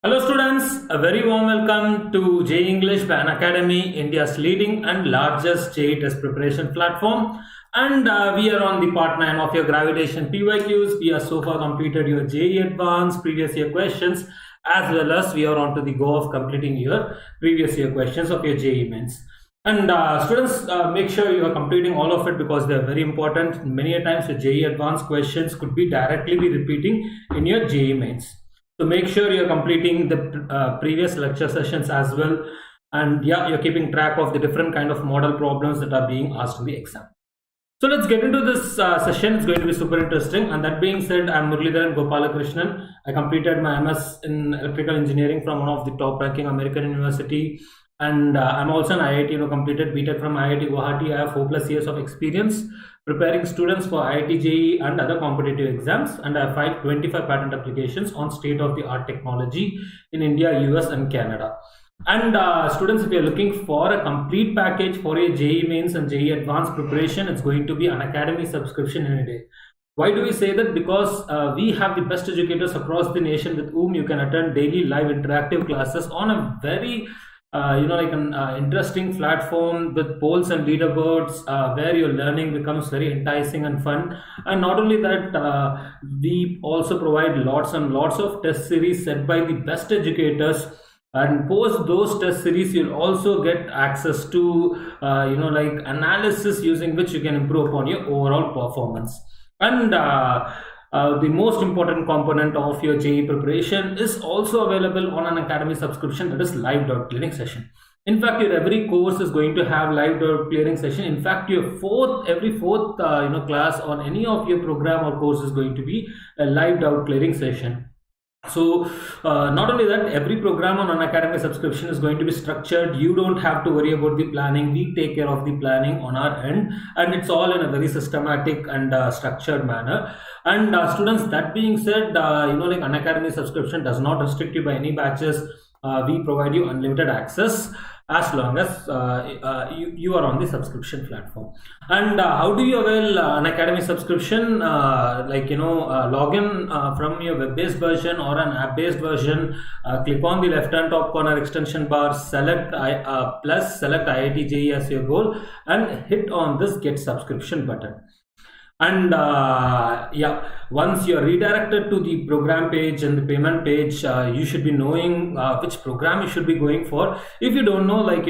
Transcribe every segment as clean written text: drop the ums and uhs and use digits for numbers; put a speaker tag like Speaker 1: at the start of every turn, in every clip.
Speaker 1: Hello students, a very warm welcome to JEE English by Unacademy, India's leading and largest JEE test preparation platform. And we are on the part 9 of your Gravitation PYQs. We have so far completed your JEE Advanced previous year questions, as well as we are on to the go of completing your previous year questions of your JEE Mains. And students, make sure you are completing all of it because they are very important. Many a times your JEE Advanced questions could be directly be repeating in your JEE Mains. So make sure you're completing the previous lecture sessions as well, and yeah, you're keeping track of the different kind of model problems that are being asked in the exam. So let's get into this session. It's going to be super interesting. And that being said, I'm Muralidharan Gopalakrishnan. I completed my MS in electrical engineering from one of the top ranking American university, and I'm also an IIT, completed BTech from IIT Guwahati. I have 4+ years of experience preparing students for IIT JEE and other competitive exams, and I have filed 25 patent applications on state-of-the-art technology in India, US and Canada. And students, if you're looking for a complete package for your JEE Mains and JEE Advanced preparation, it's going to be Unacademy subscription in a day. Why do we say that? Because we have the best educators across the nation with whom you can attend daily live interactive classes on a very interesting platform with polls and leaderboards where your learning becomes very enticing and fun. And not only that, we also provide lots and lots of test series set by the best educators, and post those test series you'll also get access to analysis using which you can improve upon your overall performance. And the most important component of your JEE preparation is also available on an Academy subscription, that is live doubt clearing session. In fact, your every course is going to have live doubt clearing session. In fact, your every fourth class on any of your program or course is going to be a live doubt clearing session. So not only that, every program on an Academy subscription is going to be structured. You don't have to worry about the planning. We take care of the planning on our end, and it's all in a very systematic and structured manner. And students, that being said, Unacademy subscription does not restrict you by any batches. We provide you unlimited access as long as you are on the subscription platform. And how do you avail Unacademy subscription? Log in from your web-based version or an app-based version. Click on the left-hand top corner extension bar, select select IIT JEE as your goal, and hit on this get subscription button. And once you're redirected to the program page and the payment page, you should be knowing which program you should be going for. If you don't know, if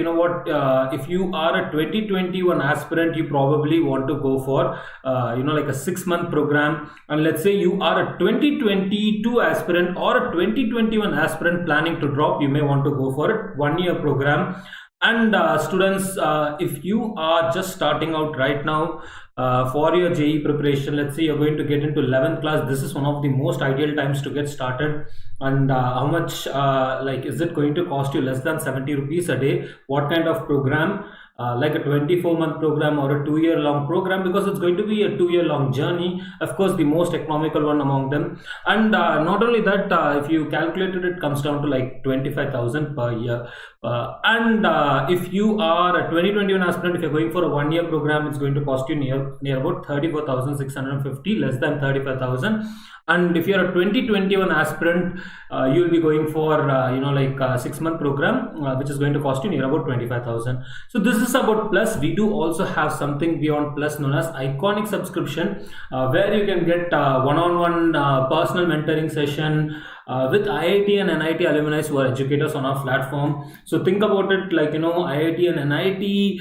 Speaker 1: you are a 2021 aspirant, you probably want to go for a 6-month program. And let's say you are a 2022 aspirant or a 2021 aspirant planning to drop, you may want to go for a 1-year program. And students, if you are just starting out right now for your JEE preparation, let's say you're going to get into 11th class, this is one of the most ideal times to get started. And how much is it going to cost you? Less than 70 rupees a day. What kind of program? Like a 24-month program or a 2-year-long program, because it's going to be a 2-year-long journey. Of course, the most economical one among them. And not only that, if you calculated, it comes down to like 25,000 per year. And if you are a 2021 aspirant, if you're going for a 1-year program, it's going to cost you near about 34,650, less than 35,000. And if you're a 2021 aspirant, you'll be going for a 6-month program, which is going to cost you near about 25,000. So this is about plus. We do also have something beyond plus known as iconic subscription, where you can get one-on-one personal mentoring session with IIT and NIT alumni who are educators on our platform. So think about it like, IIT and NIT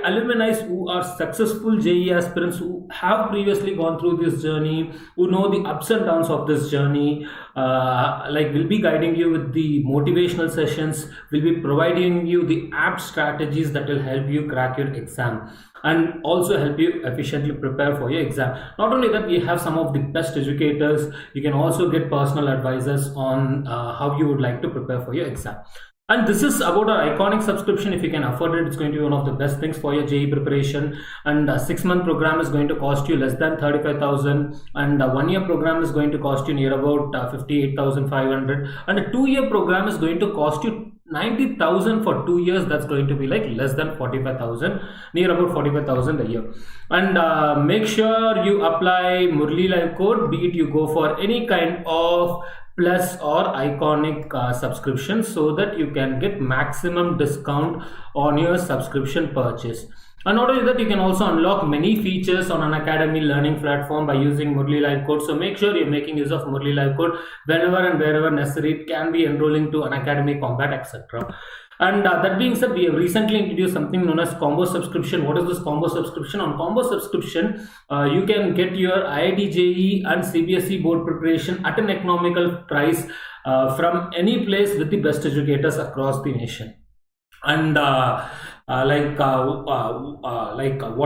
Speaker 1: alumni who are successful JEE aspirants who have previously gone through this journey, who know the ups and downs of this journey, will be guiding you with the motivational sessions, will be providing you the apt strategies that will help you crack your exam and also help you efficiently prepare for your exam. Not only that, we have some of the best educators. You can also get personal advisors on how you would like to prepare for your exam. And this is about our iconic subscription. If you can afford it, it's going to be one of the best things for your JEE preparation. And a 6-month program is going to cost you less than 35,000, and a 1-year program is going to cost you near about 58,500, and a 2-year program is going to cost you 90,000 for 2 years. That's going to be like less than 45,000, near about 45,000 a year. And make sure you apply Murli Live code, be it you go for any kind of plus or iconic subscription, so that you can get maximum discount on your subscription purchase. And not only that, you can also unlock many features on Unacademy learning platform by using Murli Live Code. So make sure you're making use of Murli Live Code whenever and wherever necessary. It can be enrolling to Unacademy, Combat, etc. And that being said, we have recently introduced something known as combo subscription. What is this combo subscription? On combo subscription, you can get your IIT JEE and CBSE board preparation at an economical price from any place with the best educators across the nation. And what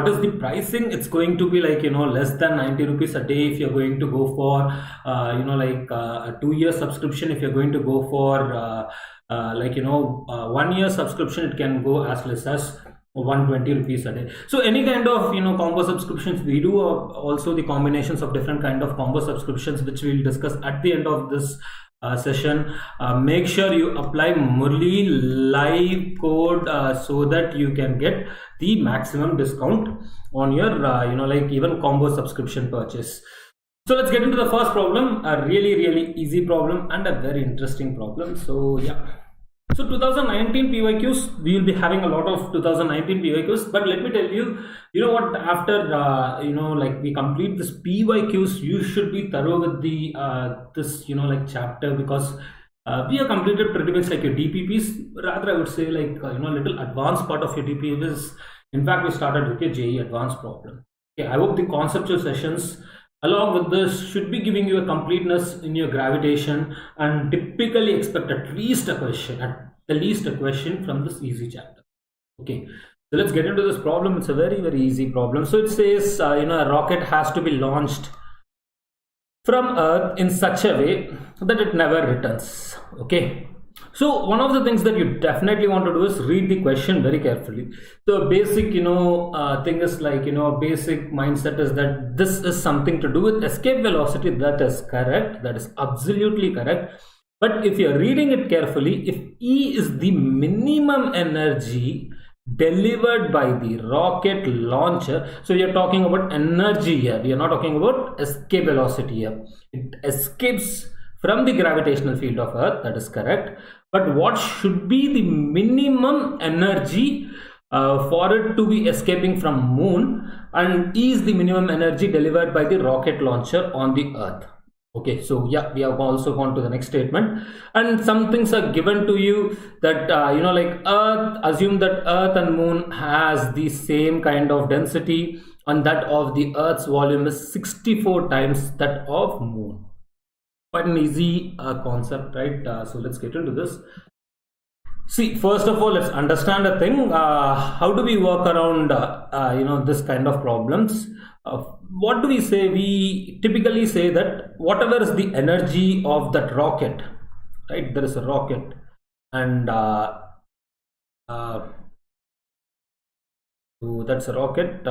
Speaker 1: is the pricing? It's going to be like, less than 90 rupees a day if you're going to go for a 2-year subscription. If you're going to go for 1 year subscription, it can go as less as 120 rupees a day. So any kind of combo subscriptions we do, also the combinations of different kind of combo subscriptions, which we'll discuss at the end of this session. Make sure you apply Murli Live Code so that you can get the maximum discount on your even combo subscription purchase. So let's get into the first problem, a really easy problem and a very interesting problem. So yeah, so 2019 PYQs, we will be having a lot of 2019 PYQs, but let me tell you, what, after we complete this PYQs, you should be thorough with the this chapter, because we have completed pretty much like your DPPs. Rather, I would say like little advanced part of your DPPs. In fact, we started with your JEE advanced problem. Okay, I hope the conceptual sessions along with this should be giving you a completeness in your gravitation, and typically expect at least a question from this easy chapter. Okay, so let's get into this problem. It's a very easy problem. So it says a rocket has to be launched from Earth in such a way that it never returns. Okay, so one of the things that you definitely want to do is read the question very carefully. The basic thing is like basic mindset is that this is something to do with escape velocity. That is correct, that is absolutely correct. But if you're reading it carefully, if E is the minimum energy delivered by the rocket launcher, so we are talking about energy here, we are not talking about escape velocity here. It escapes from the gravitational field of Earth, that is correct. But what should be the minimum energy for it to be escaping from Moon, and is the minimum energy delivered by the rocket launcher on the Earth. Okay, so yeah, we have also gone to the next statement, and some things are given to you that Earth, assume that Earth and Moon has the same kind of density, and that of the Earth's volume is 64 times that of Moon. Quite an easy concept, right? So let's get into this. See, first of all, let's understand a thing. How do we work around this kind of problems? What do we say? We typically say that whatever is the energy of that rocket, right? There is a rocket, and so that's a rocket.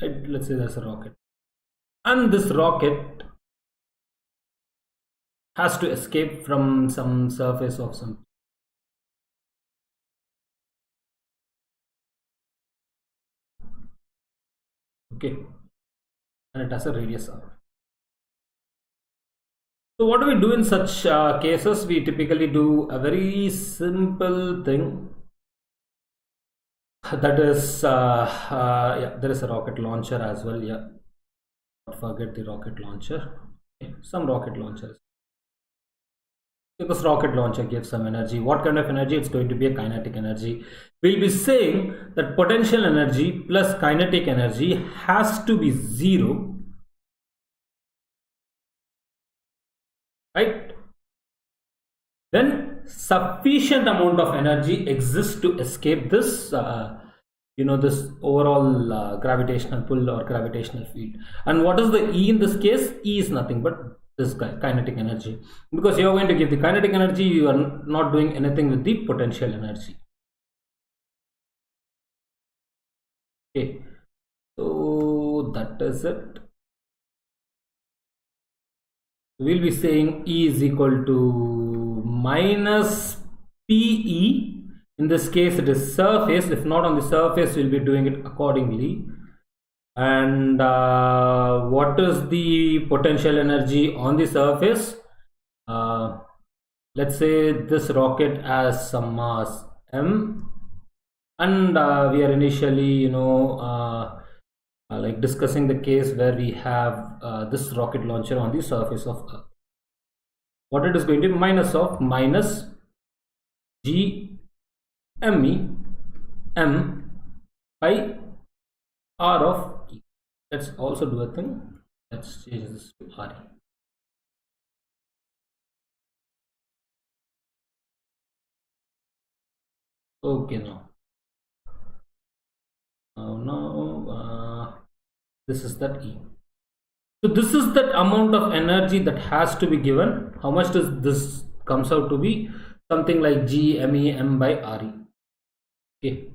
Speaker 1: Let's say that's a rocket, and this rocket has to escape from some surface of some. Okay, and it has a radius r. So what do we do in such cases? We typically do a very simple thing. That is yeah, there is a rocket launcher as well. Yeah, don't forget the rocket launcher. Okay. Some rocket launchers, because rocket launcher gives some energy. What kind of energy? It's going to be a kinetic energy. We'll be saying that potential energy plus kinetic energy has to be 0, right? Then sufficient amount of energy exists to escape this this overall gravitational pull or gravitational field. And what is the E in this case? E is nothing but this kinetic energy, because you are going to give the kinetic energy, you are not doing anything with the potential energy. Okay, so that is it. We'll be saying E is equal to minus PE. In this case, it is surface. If not on the surface, we'll be doing it accordingly. And what is the potential energy on the surface? Let's say this rocket has some mass m, and we are initially like discussing the case where we have this rocket launcher on the surface of Earth. What it is going to be? Minus g me m by r of e. Let's also do a thing. Let's change this to re. Okay, now this is that E. So this is that amount of energy that has to be given. How much does this comes out to be? Something like G me m by re. Okay.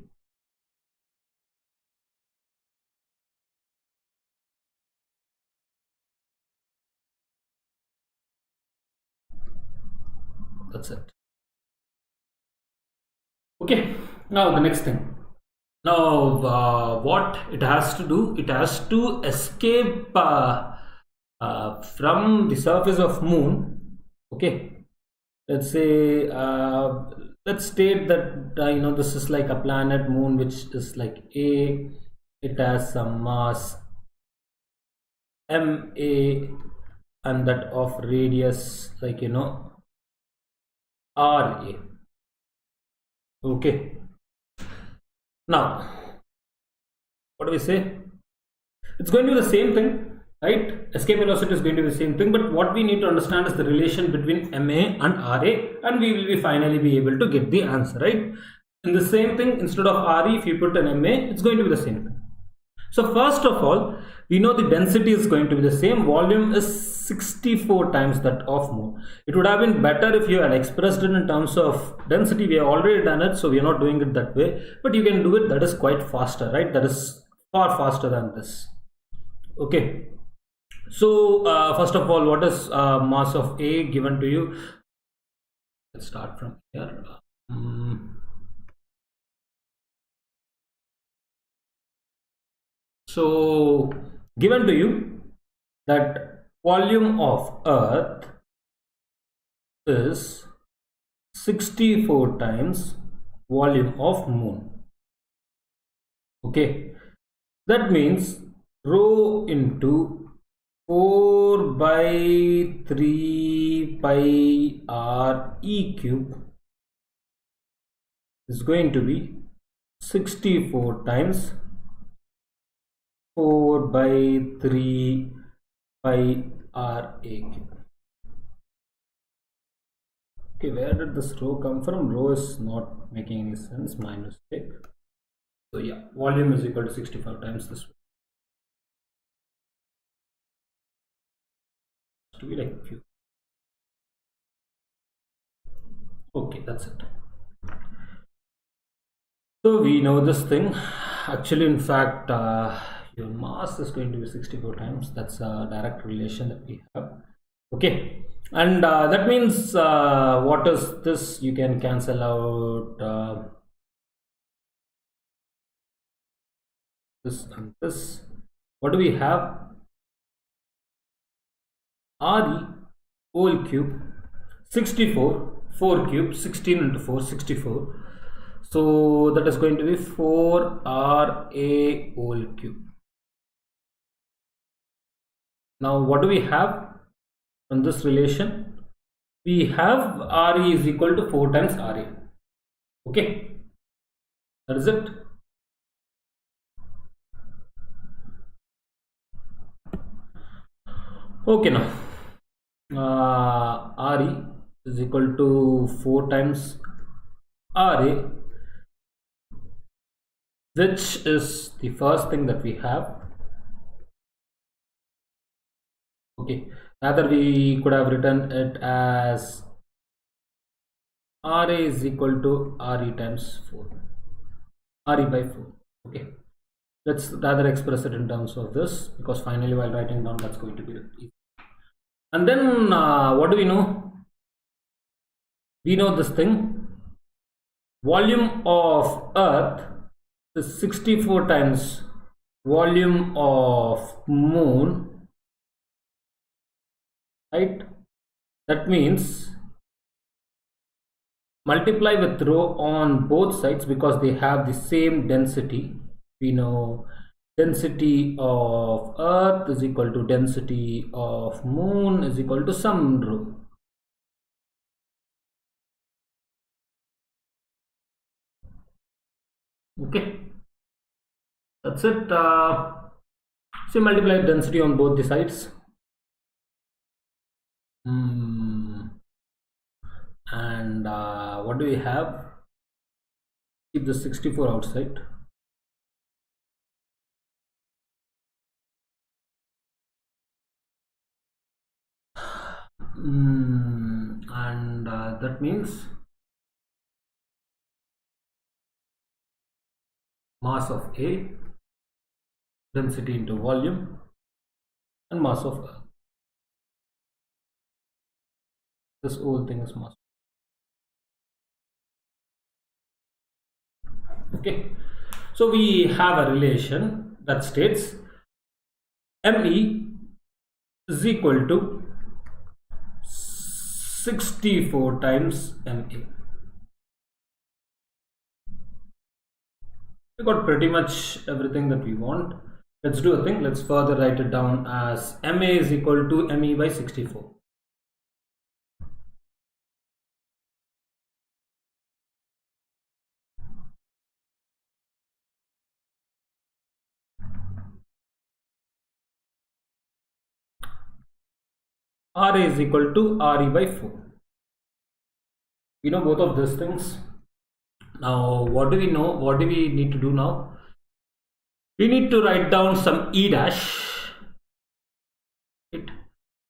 Speaker 1: That's it. Okay. Now the next thing. Now what it has to do? It has to escape from the surface of Moon. Okay. Let's say let's state that this is like a planet Moon, which is like A. It has some mass ma, and that of radius like ra. Okay. Now what do we say? It's going to be the same thing, right? Escape velocity is going to be the same thing, but what we need to understand is the relation between ma and ra, and we will be finally be able to get the answer, right? In the same thing, instead of re, if you put an ma, it's going to be the same thing. So first of all, we know the density is going to be the same. Volume is 64 times that of Moon. It would have been better if you had expressed it in terms of density. We have already done it, so we are not doing it that way, but you can do it. That is quite faster, right? That is far faster than this. Okay. So first of all, what is mass of A given to you? Let's start from here. So given to you that volume of Earth is 64 times volume of Moon. Okay, that means rho into 4 by 3 pi r e cube is going to be 64 times 4 by 3 pi r a cube. Okay, where did this rho come from? Rho is not making any sense. My mistake. So yeah, volume is equal to 65 times this. To be like few. Okay, that's it. So we know this thing. Actually, in fact, your mass is going to be 64 times. That's a direct relation that we have. Okay, and that means what is this? You can cancel out this and this. What do we have? Re whole cube 64, 4 cube 16 into 4 64. So that is going to be 4 ra whole cube. Now what do we have from this relation? We have re is equal to 4 times ra. Okay, that is it. Okay, now re is equal to 4 times ra, which is the first thing that we have. Okay, rather we could have written it as ra is equal to re times 4, re by 4. Okay, let's rather express it in terms of this, because finally while writing down, that's going to be easy. And then what do we know? We know this thing. Volume of Earth is 64 times volume of moon, right? That means multiply with rho on both sides because they have the same density. We know density of earth is equal to density of moon is equal to some rho. Okay, that's it. So multiply density on both the sides. And what do we have? Keep the 64 outside. And that means mass of A, density into volume, and mass of Earth. This whole thing is mass. Okay, so we have a relation that states ME is equal to 64 times MA. We got pretty much everything that we want. Let's do a thing. Let's further write it down as MA is equal to ME by 64. RA is equal to RE by 4. We know both of these things. Now, what do we know? What do we need to do now? We need to write down some E dash.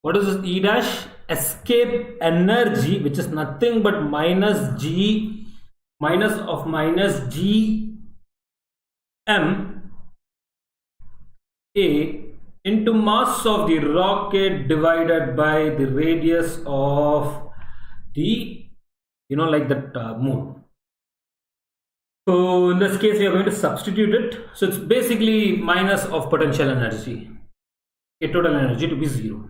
Speaker 1: What is this E dash? Escape energy, which is nothing but minus G, minus of minus G M A into mass of the rocket divided by the radius of the, like that moon. So in this case, we are going to substitute it. So it's basically minus of potential energy, a total energy to be 0.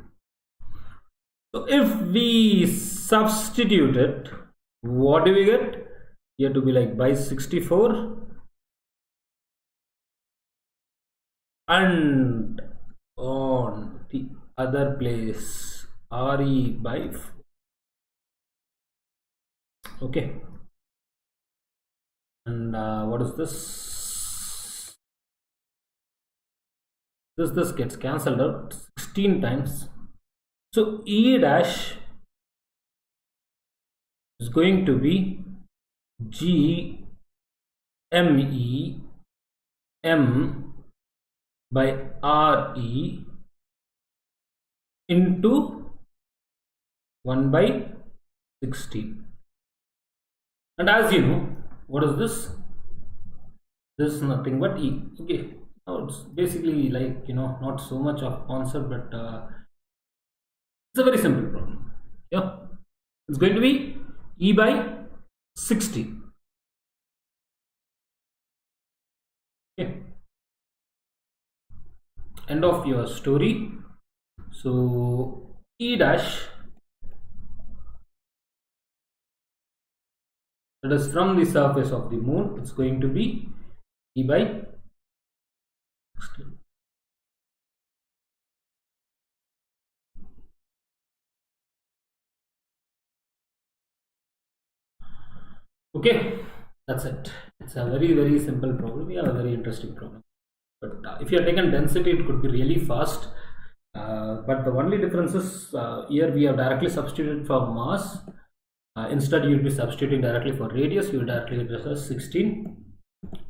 Speaker 1: So if we substitute it, what do we get? Here to be like by 64 and on the other place RE by 4. Okay. And what is this? This gets cancelled out 16 times. So E dash is going to be G ME M by RE into 1 by 16. And as you know, what is this? This is nothing but E. Okay, now it's basically like, not so much of concept, but it's a very simple problem. Yeah, it's going to be E by 60. Okay, end of your story. So E dash, that is from the surface of the moon, it's going to be E by 60. Okay, that's it. It's a very, very simple problem. We have a very interesting problem. But if you have taken density, it could be really fast. But the only difference is here we have directly substituted for mass. Instead, you will be substituting directly for radius. You will directly get as 16.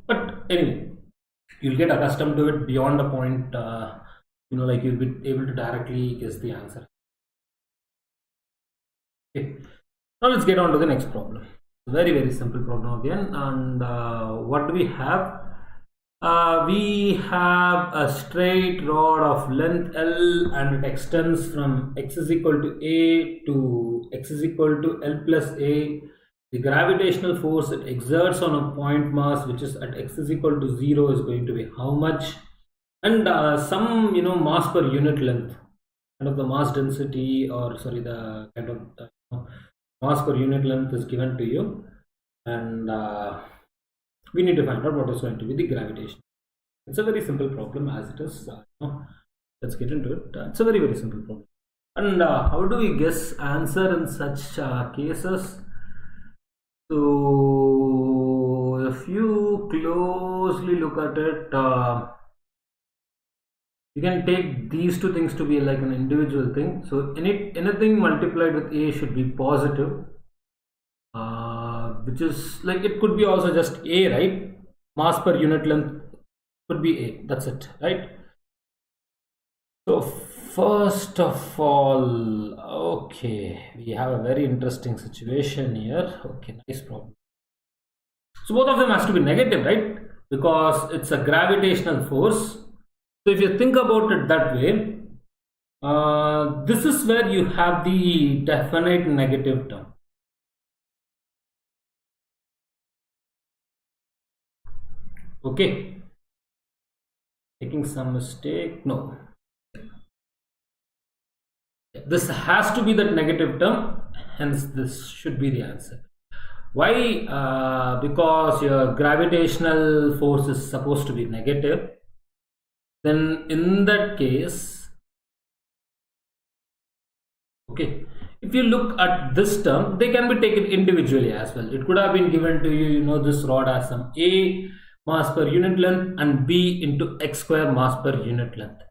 Speaker 1: But anyway, you'll get accustomed to it beyond a point. Like you'll be able to directly guess the answer. Okay. Now let's get on to the next problem. Very, very simple problem again. And what do we have? We have a straight rod of length L and it extends from x is equal to A to x is equal to L plus A. The gravitational force it exerts on a point mass which is at x is equal to 0 is going to be how much? and some mass per unit length, kind of the mass density, or sorry, the kind of mass per unit length is given to you, and we need to find out what is going to be the gravitation. It's a very simple problem as it is. Let's get into it. It's a very simple problem. And how do we guess answer in such cases? So if you closely look at it, you can take these two things to be like an individual thing. So anything multiplied with a should be positive, which is like, it could be also just a, right? Mass per unit length could be a, that's it, right? So first of all, okay, we have a very interesting situation here. Okay, nice problem. So both of them has to be negative, right? Because it's a gravitational force. So if you think about it that way, this is where you have the definite negative term. Okay, making some mistake, no, this has to be that negative term, hence this should be the answer. Why? Because your gravitational force is supposed to be negative. Then in that case, okay, if you look at this term, they can be taken individually as well. It could have been given to you, this rod has some a mass per unit length and b into x square mass per unit length.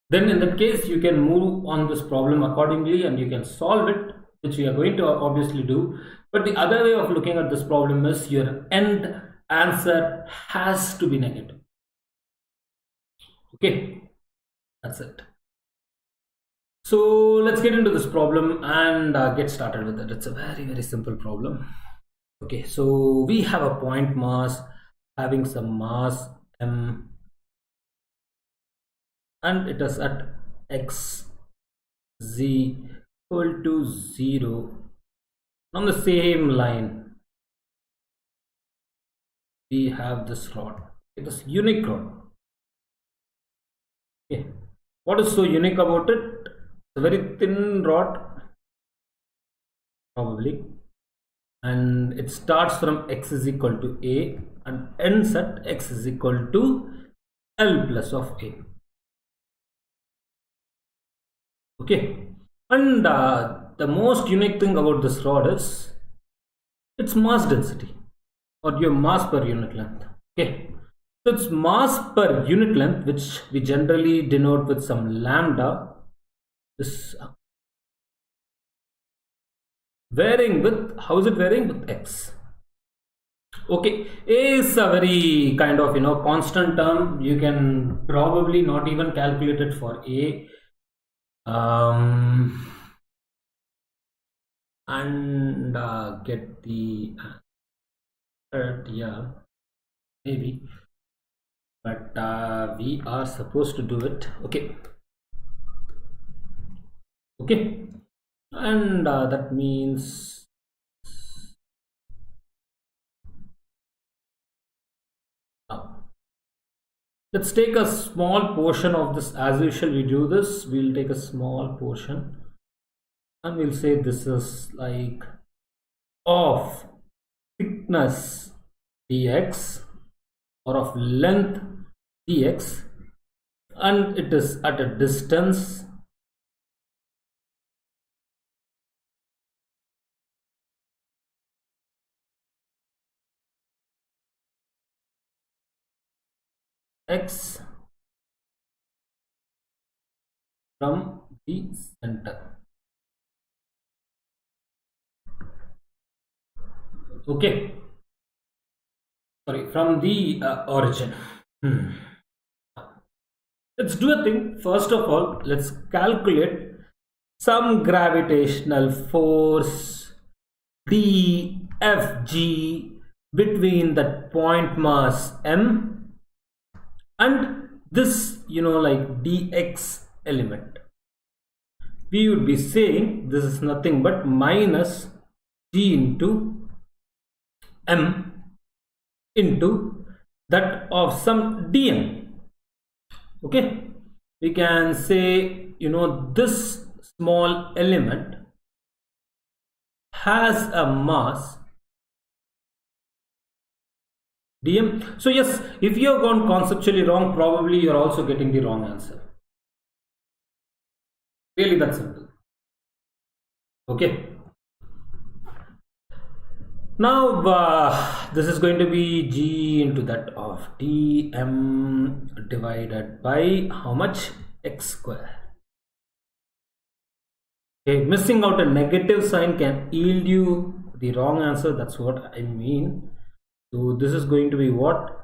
Speaker 1: Then in that case, you can move on this problem accordingly and you can solve it, which we are going to obviously do. But the other way of looking at this problem is your end answer has to be negative. Okay, that's it. So let's get into this problem and get started with it. It's a very simple problem. Okay, so we have a point mass having some mass m, and it is at x z equal to 0. On the same line, we have this rod, this unique rod. Okay, what is so unique about it? It's a very thin rod, probably, and it starts from x is equal to a and ends at x is equal to L plus of a. Okay, and the most unique thing about this rod is its mass density, or your mass per unit length. Okay, so its mass per unit length, which we generally denote with some lambda, is varying with, how is it varying with x? Okay, a is a very kind of constant term. You can probably not even calculate it for a, and get the answer, yeah, maybe, but we are supposed to do it. Okay, and that means let's take a small portion of this. As usual, we do this. We'll take a small portion and we'll say this is like of thickness dx, or of length dx, and it is at a distance x from the center. Okay, sorry, from the origin. Let's do a thing. First of all, let's calculate some gravitational force dFg between that point mass m and this like dx element. We would be saying this is nothing but minus g into m into that of some dm. Okay, we can say, you know, this small element has a mass dm. So yes, if you have gone conceptually wrong, probably you're also getting the wrong answer. Really that simple. Okay, now this is going to be g into that of dm divided by how much? X square. Okay, missing out a negative sign can yield you the wrong answer. That's what I mean. So this is going to be what?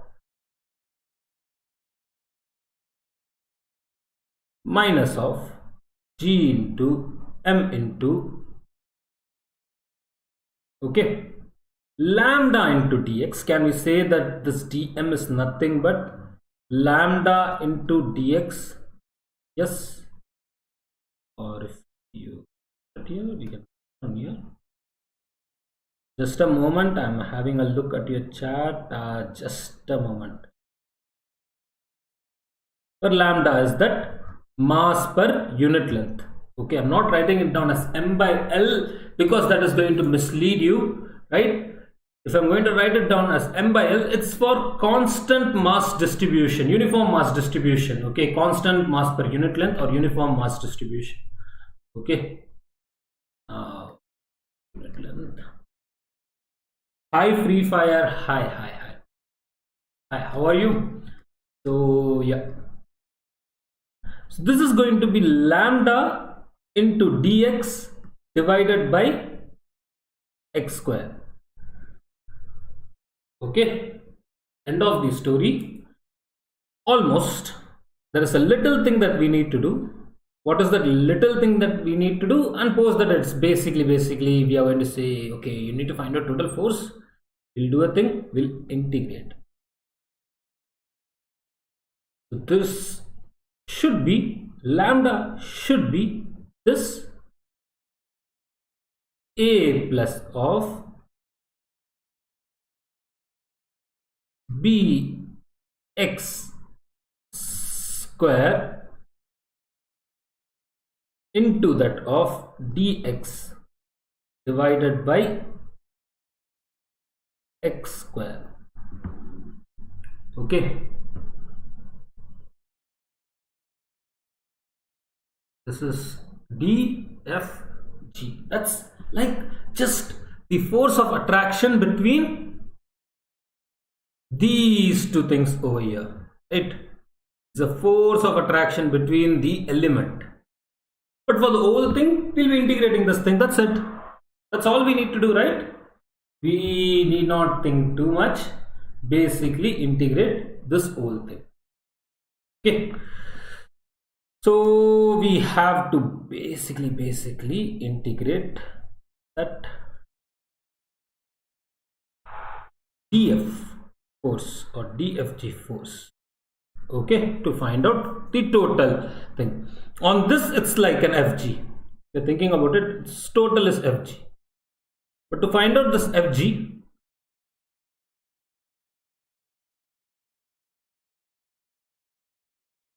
Speaker 1: Minus of g into m into, okay, lambda into dx. Can we say that this dm is nothing but lambda into dx? Yes. Or if you put here, we can put here. Just a moment, I'm having a look at your chat. Just a moment. For lambda is that mass per unit length. Okay, I'm not writing it down as m by L because that is going to mislead you, right? If I'm going to write it down as m by L, it's for constant mass distribution, uniform mass distribution. Okay, constant mass per unit length or uniform mass distribution. Okay, unit length. Hi Free Fire, hi, how are you? So yeah, so this is going to be lambda into dx divided by x square. Okay, end of the story. Almost. There is a little thing that we need to do. What is that little thing that we need to do? And post that it's basically we are going to say, okay, you need to find out total force. We'll do a thing, we'll integrate. So this should be, lambda should be this a plus of b x square into that of dx divided by x square. Okay, this is dfg. That's like just the force of attraction between these two things over here. It is a force of attraction between the element. But for the whole thing, we'll be integrating this thing. That's it. That's all we need to do, right? We need not think too much. Basically integrate this whole thing. Okay, so we have to basically integrate that df force or dfg force, okay, to find out the total thing. On this it's like an fg. You're thinking about it, its total is fg. But to find out this fg,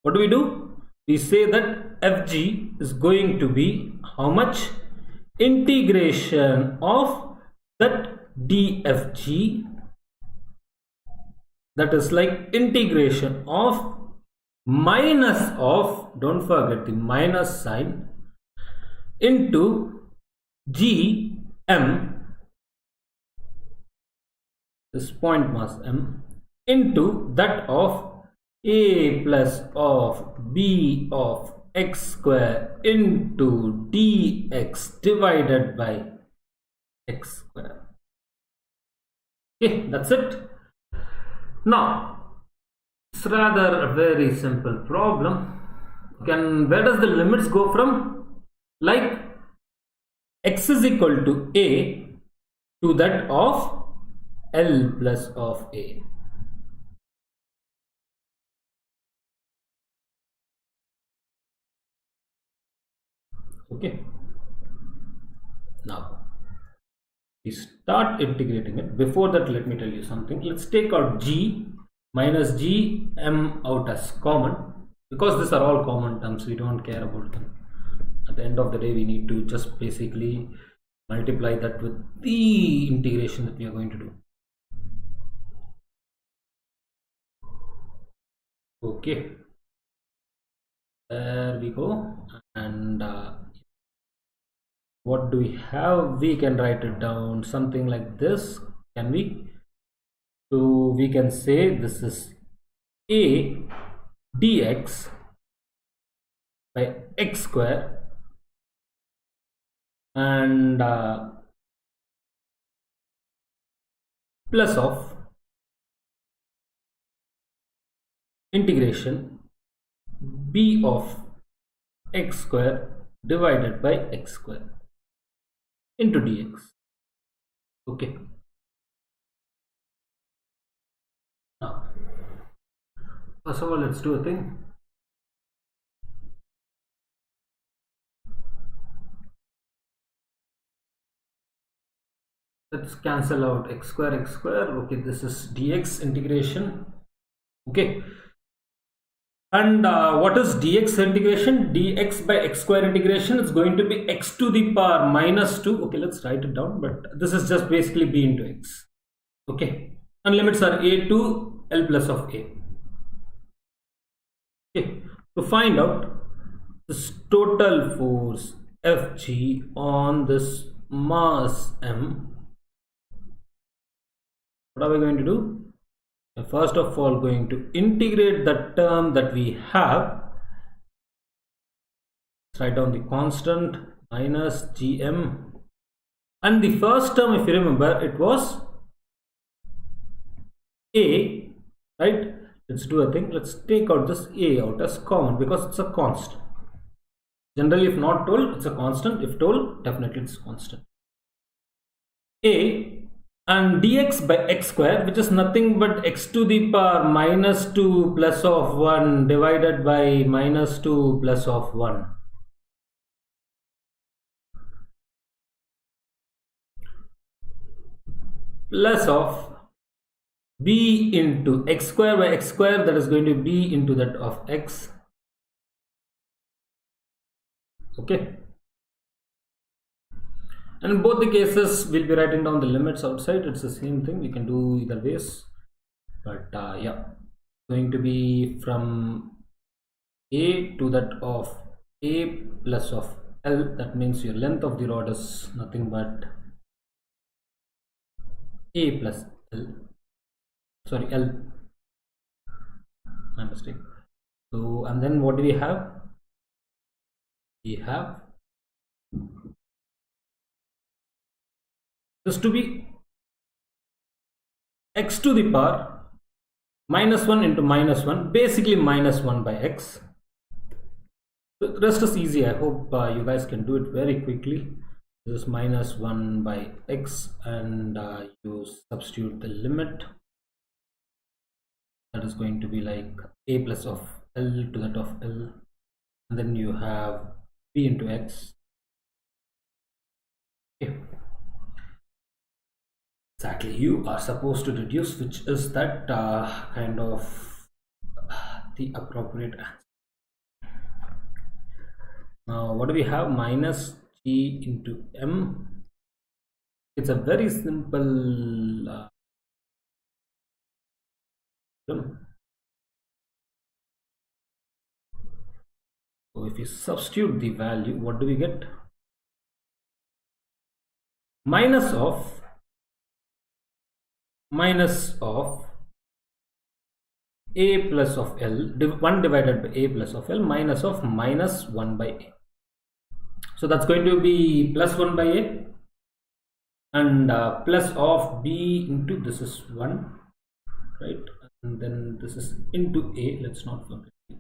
Speaker 1: what do? We say that fg is going to be how much? Integration of that dfg, that is like integration of minus of, don't forget the minus sign, into gm, this point mass m, into that of a plus of b of x square into dx divided by x square. Okay, that's it. Now it's rather a very simple problem. Where does the limits go from? Like x is equal to a to that of L plus of a. Okay, now we start integrating it. Before that, let me tell you something. Let's take out g minus g m out as common. because these are all common terms, we don't care about them. At the end of the day, we need to just basically multiply that with the integration that we are going to do. Okay, there we go. And what do we have? We can write it down something like this, can we? So we can say this is a dx by x square, and plus of integration b of x square divided by x square into dx. Okay, now first of all, let's do a thing. Let's cancel out x square. Okay, this is dx integration. Okay, and what is dx integration? Dx by x square integration is going to be x to the power minus 2. Okay, let's write it down, but this is just basically b into x. Okay, and limits are a to l plus of a. Okay, to find out this total force Fg on this mass m, what are we going to do? First of all, going to integrate the term that we have. Let's write down the constant minus gm, and the first term, if you remember, it was a, right? Let's do a thing. Let's take out this a out as common because it's a constant. Generally, if not told, it's a constant. If told, definitely it's constant. A and dx by x square, which is nothing but x to the power minus 2 plus of 1 divided by minus 2 plus of 1. Plus of b into x square by x square, that is going to be into that of x. Okay, and in both the cases we'll be writing down the limits outside. It's the same thing, we can do either ways, but yeah, going to be from a to that of a plus of l. That means your length of the rod is nothing but a plus l, sorry, l, my mistake. So, and then what do we have? We have this to be x to the power minus 1 into minus 1, basically minus 1 by x. So the rest is easy. I hope you guys can do it very quickly. This is minus 1 by x, and you substitute the limit. That is going to be like a plus of l to that of l, and then you have b into x. Okay. Exactly, you are supposed to reduce, which is that kind of the appropriate answer. Now what do we have? Minus g into m. It's a very simple problem. So if you substitute the value, what do we get? Minus of a plus of l, 1 divided by a plus of l, minus of minus 1 by a. So that's going to be plus 1 by a, and plus of b into, this is 1, right? And then this is into a, let's not forget a,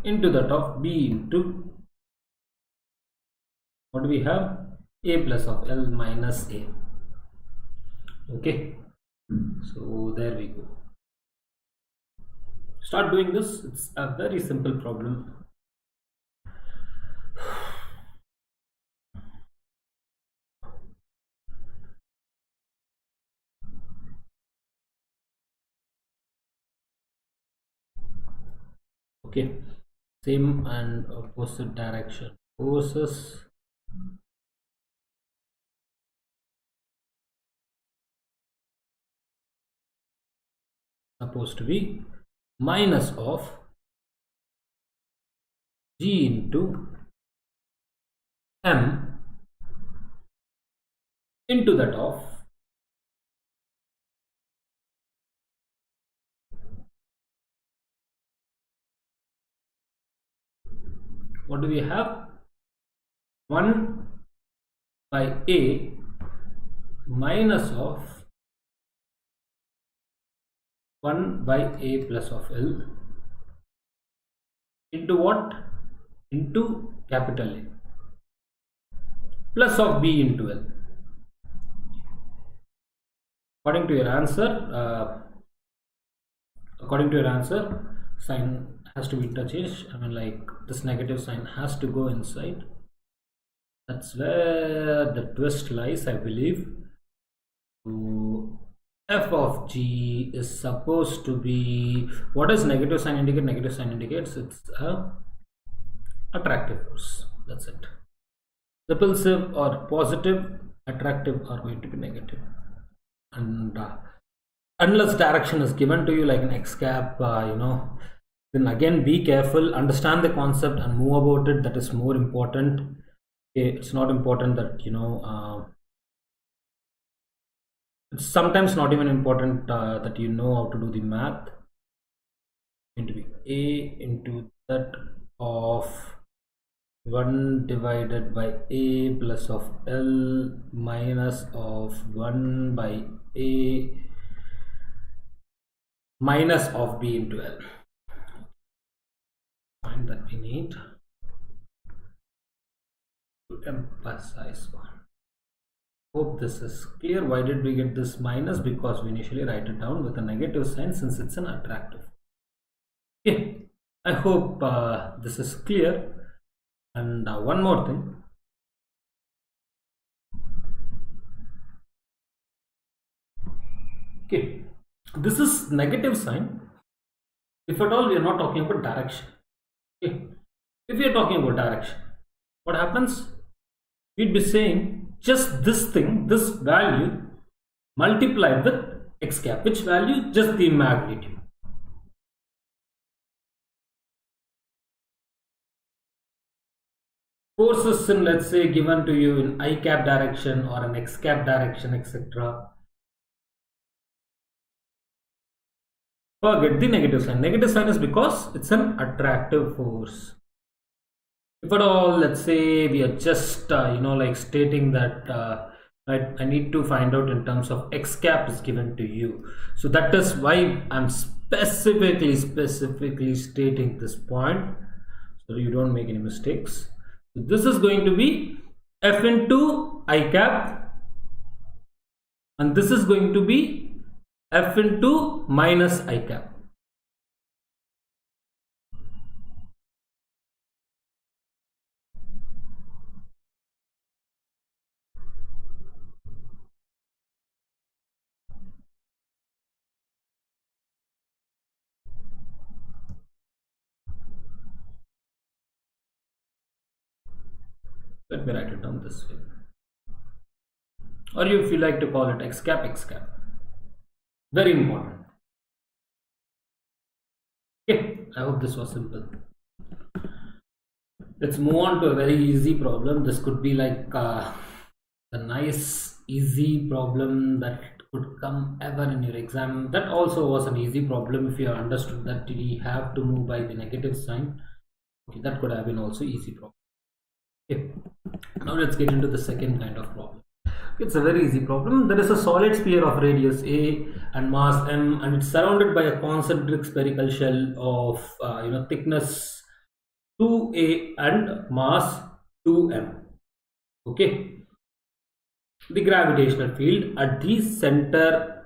Speaker 1: into that of b into, what do we have? A plus of l minus a. Okay, so there we go. Start doing this. It's a very simple problem. Okay, same and opposite direction forces supposed to be minus of G into M into that of what do we have? 1 by A minus of 1 by A plus of L into what? Into capital A plus of B into L. According to your answer, sign has to be interchanged. I mean, like, this negative sign has to go inside. That's where the twist lies, I believe. So f of G is supposed to be, what does negative sign indicate? Negative sign indicates it's a attractive force. That's it. Repulsive or positive, attractive are going to be negative. And unless direction is given to you like an x cap, then again be careful, understand the concept and move about it. That is more important. Okay, it's not important that it's sometimes not even important that you know how to do the math. It's going to be A into that of 1 divided by A plus of L minus of 1 by A minus of B into L. Point that we need to emphasize on. Hope this is clear. Why did we get this minus? Because we initially write it down with a negative sign since it's an attractive. Okay, I hope this is clear. And one more thing. Okay, this is negative sign. If at all we are not talking about direction. Okay, if we are talking about direction, what happens? We'd be saying just this thing, this value multiplied with x cap. Which value? Just the magnitude. Forces in, let's say, given to you in I cap direction or an x cap direction, etc. Forget the negative sign. Negative sign is because it's an attractive force. If at all, let's say we are just like stating that right, I need to find out in terms of x cap is given to you. So that is why I'm specifically stating this point, so you don't make any mistakes. So this is going to be f into I cap, and this is going to be f into minus I cap. Let me write it down this way. Or if you like to call it x cap, x cap. Very important. Okay, I hope this was simple. Let's move on to a very easy problem. This could be like a nice easy problem that could come ever in your exam. That also was an easy problem if you have understood that we have to move by the negative sign. Okay, that could have been also easy problem. Okay, now let's get into the second kind of problem. It's a very easy problem. There is a solid sphere of radius a and mass m, and it's surrounded by a concentric spherical shell of thickness 2a and mass 2m. Okay, the gravitational field at the center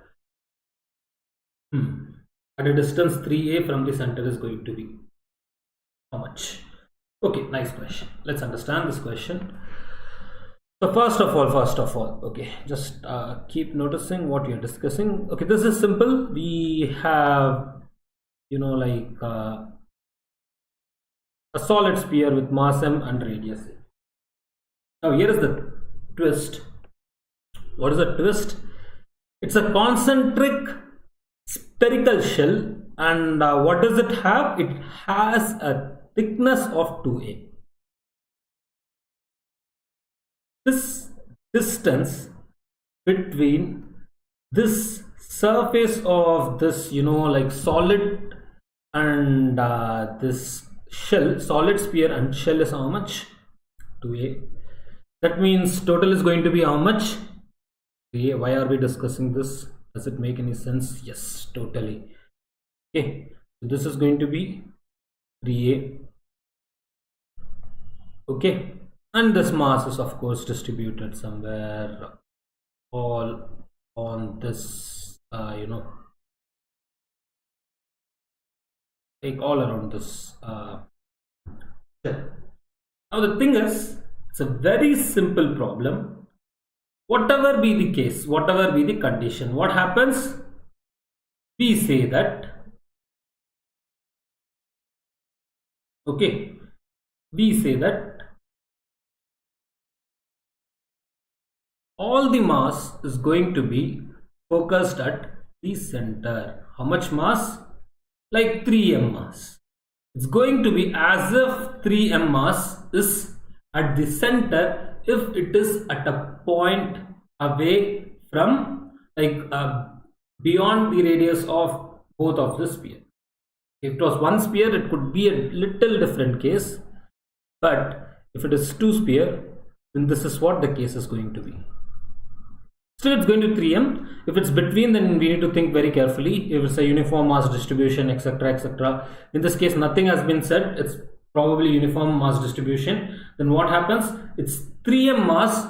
Speaker 1: at a distance 3a from the center is going to be how much? Okay, nice question. Let's understand this question. So first of all, okay, just keep noticing what you're discussing. Okay, this is simple. We have a solid sphere with mass m and radius a. Now here is the twist. What is the twist? It's a concentric spherical shell, and what does it have? It has a thickness of 2a. This distance between this surface of this, like solid and this shell, solid sphere and shell, is how much? 2a. That means total is going to be how much? 3a. Why are we discussing this? Does it make any sense? Yes, totally. Okay, so this is going to be 3a. Okay, and this mass is of course distributed somewhere all on this, like all around this shell. Now the thing is, it's a very simple problem. Whatever be the case, whatever be the condition, what happens? We say that, okay, we say that all the mass is going to be focused at the center. How much mass? Like 3m mass. It's going to be as if 3m mass is at the center if it is at a point away from, like, beyond the radius of both of the sphere. If it was one sphere, it could be a little different case, but if it is two sphere, then this is what the case is going to be. Still it's going to 3m. If it's between, then we need to think very carefully. If it's a uniform mass distribution, etc., etc. In this case, nothing has been said. It's probably uniform mass distribution. Then what happens? It's 3m mass,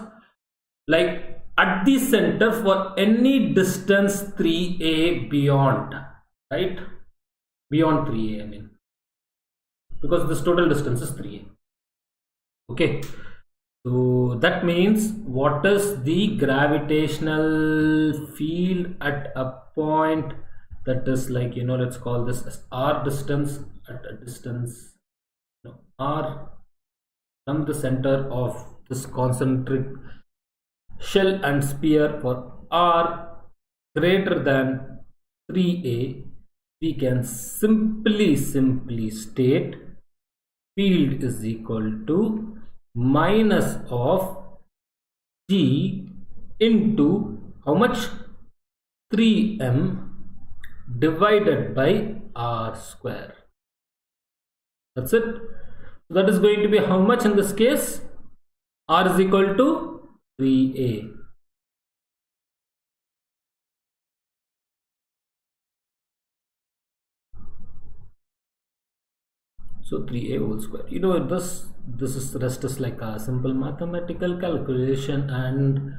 Speaker 1: like at the center for any distance 3a beyond, right? Beyond 3a, I mean, because this total distance is 3a. Okay, so that means what is the gravitational field at a point that is, like, let's call this as r distance, at a distance r from the center of this concentric shell and sphere for r greater than 3a. We can simply state field is equal to minus of g into how much? 3m divided by r square. That's it. So that is going to be how much in this case? R is equal to 3a. So 3a whole square. This is, rest is like a simple mathematical calculation, and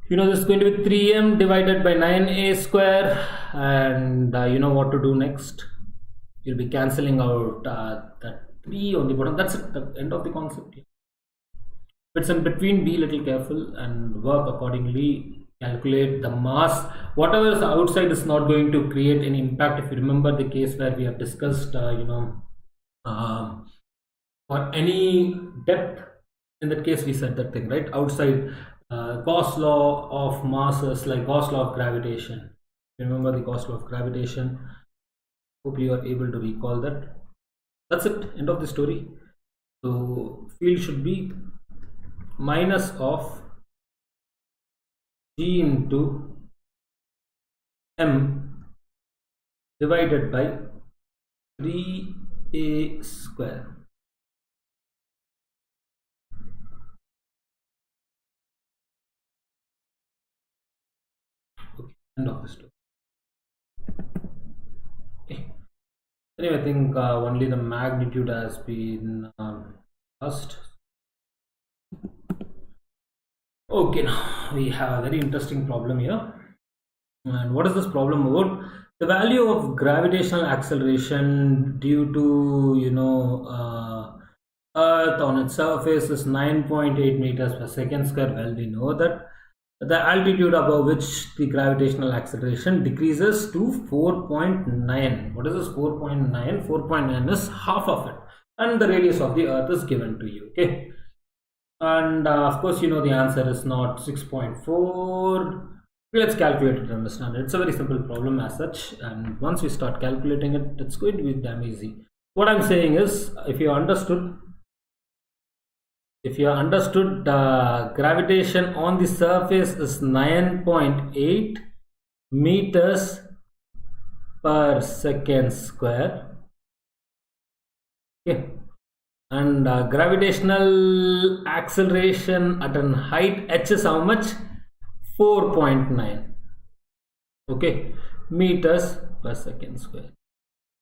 Speaker 1: this is going to be 3m divided by 9a square, and you know what to do next. You'll be cancelling out that 3 on the bottom. That's it, the end of the concept. If it's in between, be little careful and work accordingly. Calculate the mass. Whatever is outside is not going to create any impact. If you remember the case where we have discussed, for any depth, in that case we said that thing, right? Outside, Gauss law of masses, like Gauss law of gravitation. Remember the Gauss law of gravitation? Hope you are able to recall that. That's it, end of the story. So field should be minus of g into m divided by 3a square. Okay, end of the story. Okay. Anyway, I think only the magnitude has been asked. Okay, now we have a very interesting problem here. And what is this problem about? The value of gravitational acceleration due to Earth on its surface is 9.8 meters per second square. Well, we know that. the altitude above which the gravitational acceleration decreases to 4.9. What is this 4.9? 4.9 is half of it, and the radius of the earth is given to you. Okay, and of course you know the answer is not 6.4. Let's calculate it, understand it. It's a very simple problem as such, and once we start calculating it, it's going to be damn easy. What I'm saying is, if you understood gravitation on the surface is 9.8 meters per second square, okay, and gravitational acceleration at an height h is how much? 4.9, okay, meters per second square.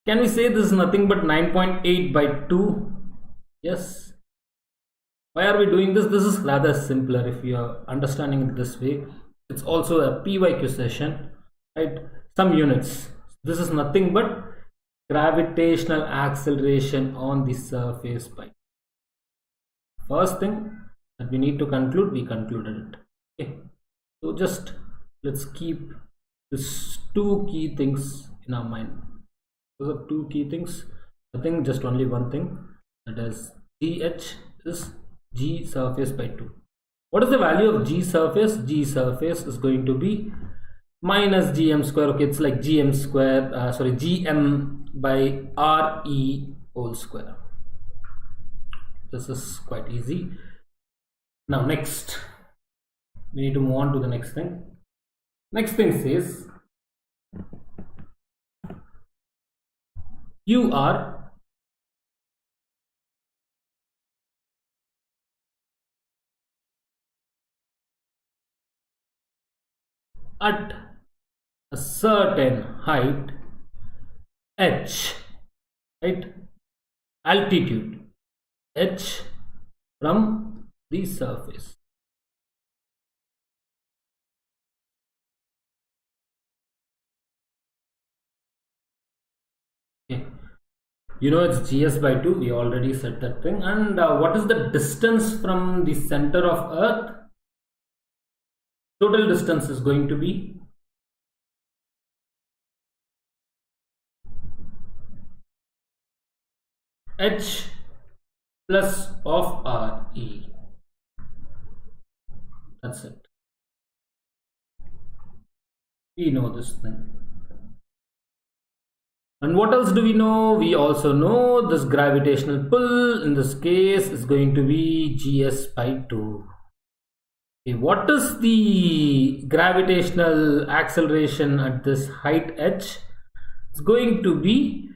Speaker 1: Can we say this is nothing but 9.8 by 2? Yes. Why are we doing this? This is rather simpler if you are understanding it this way. It's also a PYQ session, right? Some units. This is nothing but gravitational acceleration on the surface by. First thing that we need to conclude, we concluded it. Okay. So just let's keep these two key things in our mind. Those are two key things. I think just only one thing, that is GH is G surface by 2. What is the value of G surface? G surface is going to be minus GM square. Okay, it's like GM square, GM by RE whole square. This is quite easy. Now next, we need to move on to the next thing. Next thing says, you are at a certain height h, right, altitude h from the surface. Okay, you know it's GS by 2, we already said that thing. And what is the distance from the center of earth? Total distance is going to be h plus of RE. That's it. We know this thing. And what else do we know? We also know this gravitational pull in this case is going to be GS by 2. Okay, what is the gravitational acceleration at this height h? It's going to be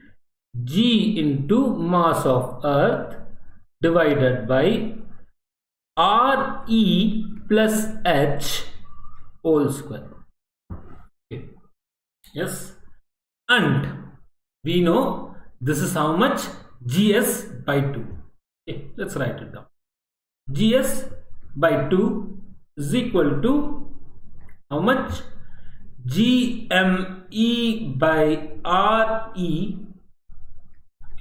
Speaker 1: G into mass of earth divided by RE plus h whole square. Okay. Yes, and we know this is how much? GS by 2. Okay, let's write it down. GS by 2 is equal to how much? GME by RE.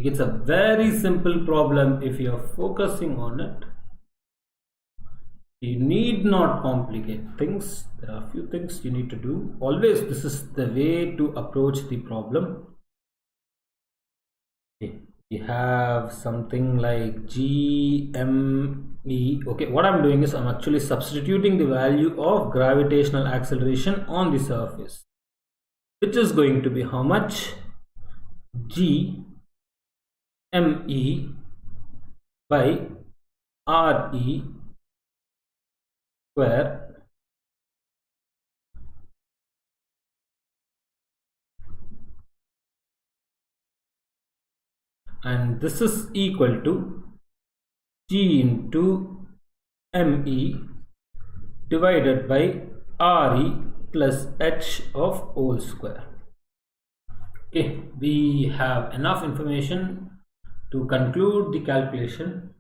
Speaker 1: It's a very simple problem if you are focusing on it. You need not complicate things. There are a few things you need to do. Always this is the way to approach the problem. Okay, we have something like GME. Okay, what I'm doing is I'm actually substituting the value of gravitational acceleration on the surface, which is going to be how much? GME by RE square and this is equal to G into ME divided by RE plus H of whole square. Okay, we have enough information to conclude the calculation.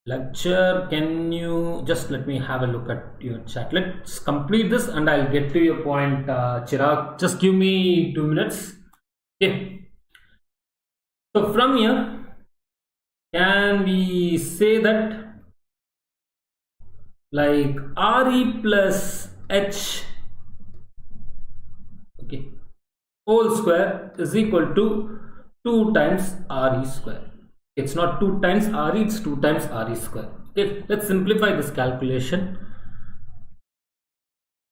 Speaker 1: Lecture, can you just let me have a look at your chat? Let's complete this and I'll get to your point, Chirag. Just give me 2 minutes. Okay. So from here, can we say that like RE plus H, okay, whole square is equal to 2 times RE square. It's not 2 times RE, it's 2 times RE square. Okay, let's simplify this calculation.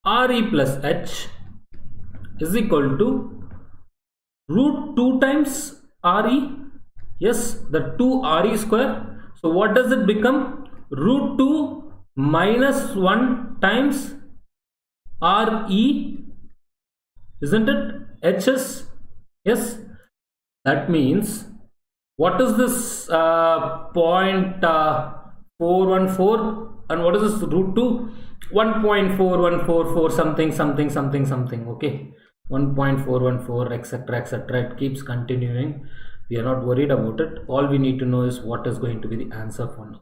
Speaker 1: RE plus H is equal to root 2 times RE. Yes, the 2 RE square. So what does it become? Root 2 minus 1 times RE, isn't it? HS. Yes, that means what is this 0.414 and what is this root 2? 1.4144 something something something something. Okay, 1.414 etc etc. It keeps continuing. We are not worried about it. All we need to know is what is going to be the answer for now.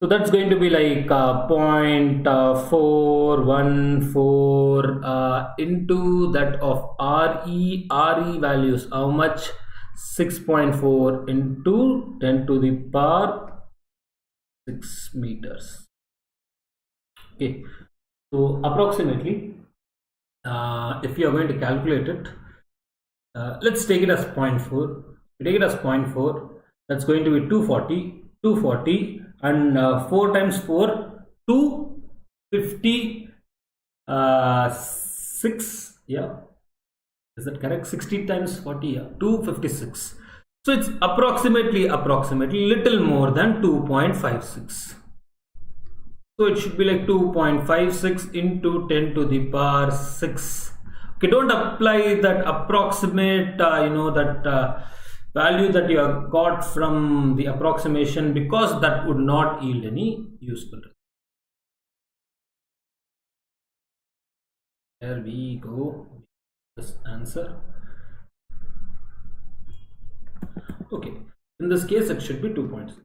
Speaker 1: So that's going to be like 0.414 into that of RE values. How much? 6.4 into 10 to the power 6 meters. Okay, so approximately, if you are going to calculate it, let's take it as 0.4. We take it as 0.4. That's going to be 240, and 4 times 4, 256. Yeah, is that correct? 60 times 40, yeah, 256. So it's approximately little more than 2.56. So it should be like 2.56 into 10 to the power 6. Okay, don't apply that approximate that value that you have got from the approximation, because that would not yield any useful result. There we go. This answer. Okay, in this case it should be 2.6,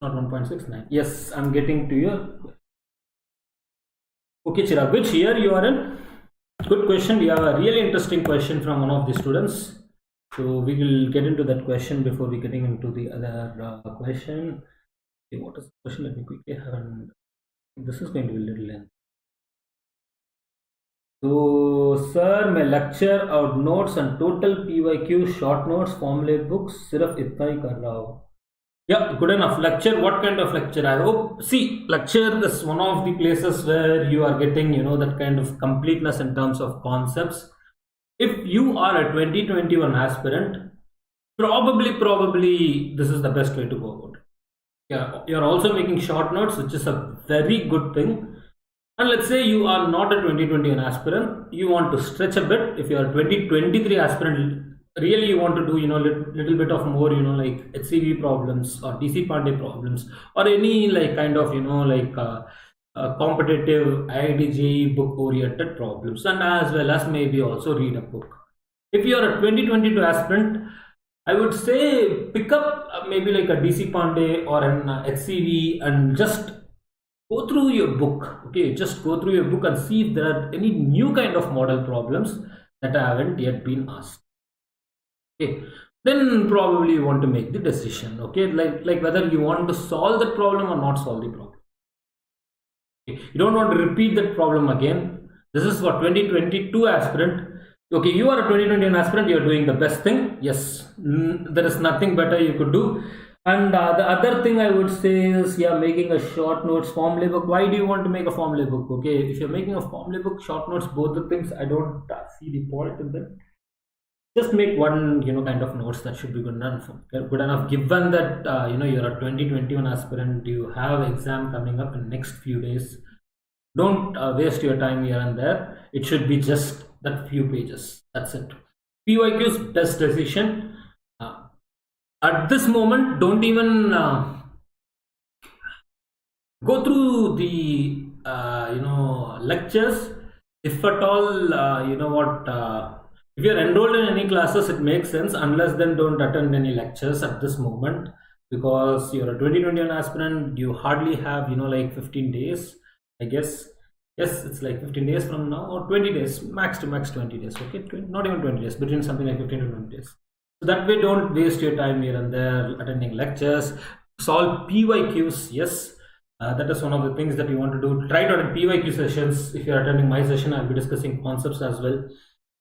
Speaker 1: not 1.69. Yes, I'm getting to you. Okay, Chirag, which year you are in? Good question. We have a really interesting question from one of the students. So we will get into that question before we getting into the other question. Okay, what is the question? Let me quickly have this is going to be a little lengthy. So, sir, मैं lecture और notes and total PYQ short notes formulate books सिर्फ इतना ही कर रहा हूँ. Yeah, good enough. Lecture, what kind of lecture? I hope, see, lecture is one of the places where you are getting, that kind of completeness in terms of concepts. If you are a 2021 aspirant, probably this is the best way to go about it. Yeah, you're also making short notes, which is a very good thing. And let's say you are not a 2021 aspirant, you want to stretch a bit. If you are a 2023 aspirant, really you want to do little bit of more like HCV problems or DC Pandey problems, or any like kind of competitive IIT JEE book oriented problems, and as well as maybe also read a book. If you are a 2022 aspirant, I would say pick up maybe like a DC Pandey or an HCV and just go through your book. Okay, just go through your book and see if there are any new kind of model problems that haven't yet been asked. Okay, then probably you want to make the decision. Okay, like whether you want to solve that problem or not solve the problem. Okay, you don't want to repeat that problem again. This is for 2022 aspirant. Okay, you are a 2021 aspirant, you are doing the best thing. Yes, there is nothing better you could do. And the other thing I would say is, yeah, making a short notes formula book. Why do you want to make a formula book? Okay, if you're making a formula book, short notes, both the things, I don't see the point in them. Just make one, kind of notes that should be good enough. Given that you're a 2021 aspirant, you have exam coming up in next few days. Don't waste your time here and there. It should be just that few pages. That's it. PYQ's best decision. At this moment, don't even go through the lectures. If at all, if you're enrolled in any classes, it makes sense. Unless then, don't attend any lectures at this moment, because you're a 2021 aspirant. You hardly have like 15 days, I guess. Yes, it's like 15 days from now, or 20 days, max to max 20 days. Okay, not even 20 days, between something like 15 to 20 days. So that way, don't waste your time here and there attending lectures. Solve PYQs. Yes, that is one of the things that you want to do. Try to attend PYQ sessions. If you're attending my session, I'll be discussing concepts as well.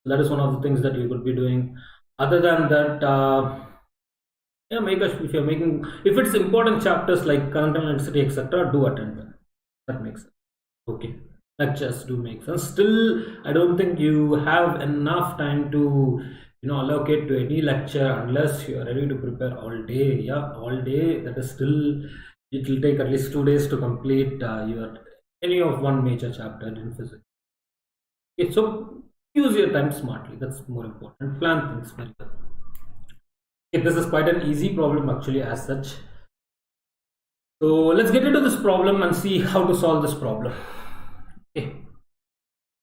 Speaker 1: That is one of the things that you could be doing. Other than that, yeah, if it's important chapters like current electricity, etc., do attend them. That makes sense. Okay, lectures do make sense. Still, I don't think you have enough time to allocate to any lecture unless you are ready to prepare all day. Yeah, all day. That is still, it will take at least 2 days to complete your any of one major chapter in physics. Okay, so use your time smartly. That's more important. Plan things very well. Okay, this is quite an easy problem actually as such. So let's get into this problem and see how to solve this problem. Okay.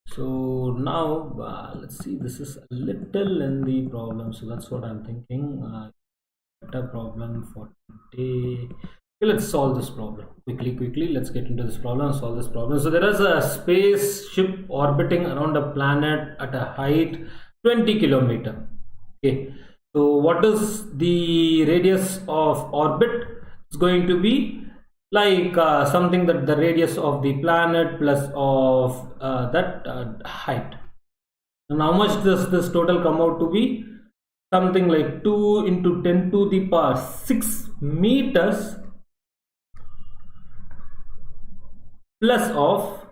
Speaker 1: So now let's see, this is a little lengthy problem, so that's what I'm thinking. Better problem for today. Okay, let's solve this problem quickly. Let's get into this problem and solve this problem. So there is a spaceship orbiting around a planet at a height 20 kilometer. Okay, so what is the radius of orbit? It's going to be like something that the radius of the planet plus of that height. And how much does this total come out to be? Something like 2 into 10 to the power 6 meters plus of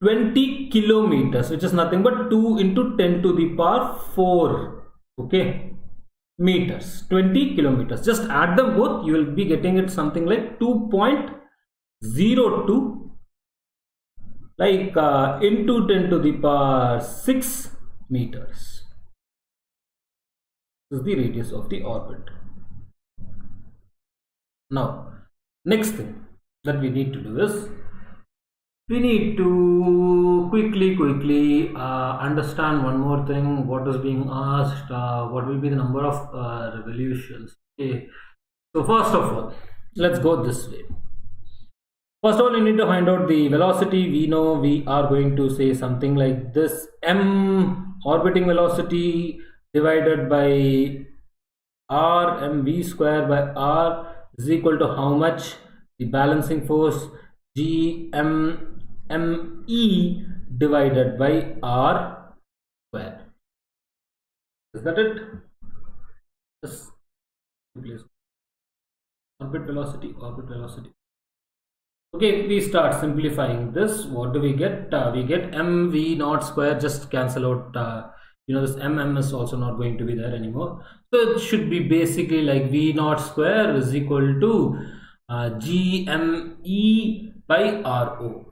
Speaker 1: 20 kilometers, which is nothing but 2 into 10 to the power 4. Okay, meters, 20 kilometers. Just add them both, you will be getting it something like 2.02 like into 10 to the power 6 meters. This is the radius of the orbit. Now, next thing that we need to do is we need to quickly understand one more thing. What is being asked? What will be the number of revolutions? Okay. So first of all, let's go this way. First of all, you need to find out the velocity. We know we are going to say something like this: m orbiting velocity divided by r mv square by r is equal to how much? The balancing force g me divided by r square. Is that it? Yes. Orbit velocity. Okay, we start simplifying this. What do we get? We get mv naught square. Just cancel out. This mm is also not going to be there anymore. So it should be basically like v naught square is equal to gme by ro.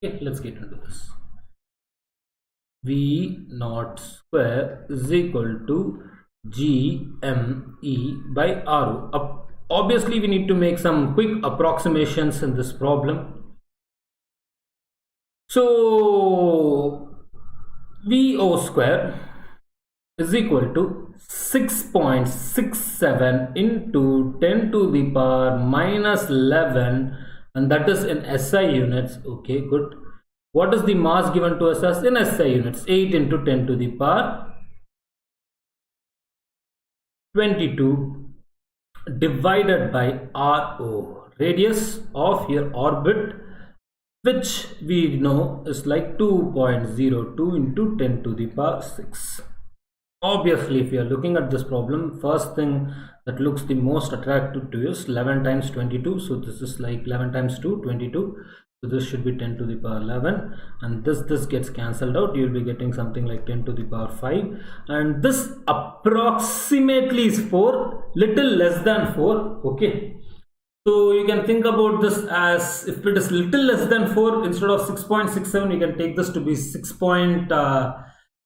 Speaker 1: Okay, let's get into this. V naught square is equal to gme by ro. Obviously, we need to make some quick approximations in this problem. So VO square is equal to 6.67 into 10 to the power minus 11, and that is in SI units. Okay, good. What is the mass given to us as in SI units? 8 into 10 to the power 22 divided by RO, radius of your orbit, which we know is like 2.02 into 10 to the power 6. Obviously, if you are looking at this problem, first thing that looks the most attractive to you is 11 times 22. So this is like 11 times 2, 22. So this should be 10 to the power 11, and this gets cancelled out. You will be getting something like 10 to the power 5, and this approximately is 4, little less than 4. Okay, so you can think about this as, if it is little less than 4, instead of 6.67, you can take this to be 6.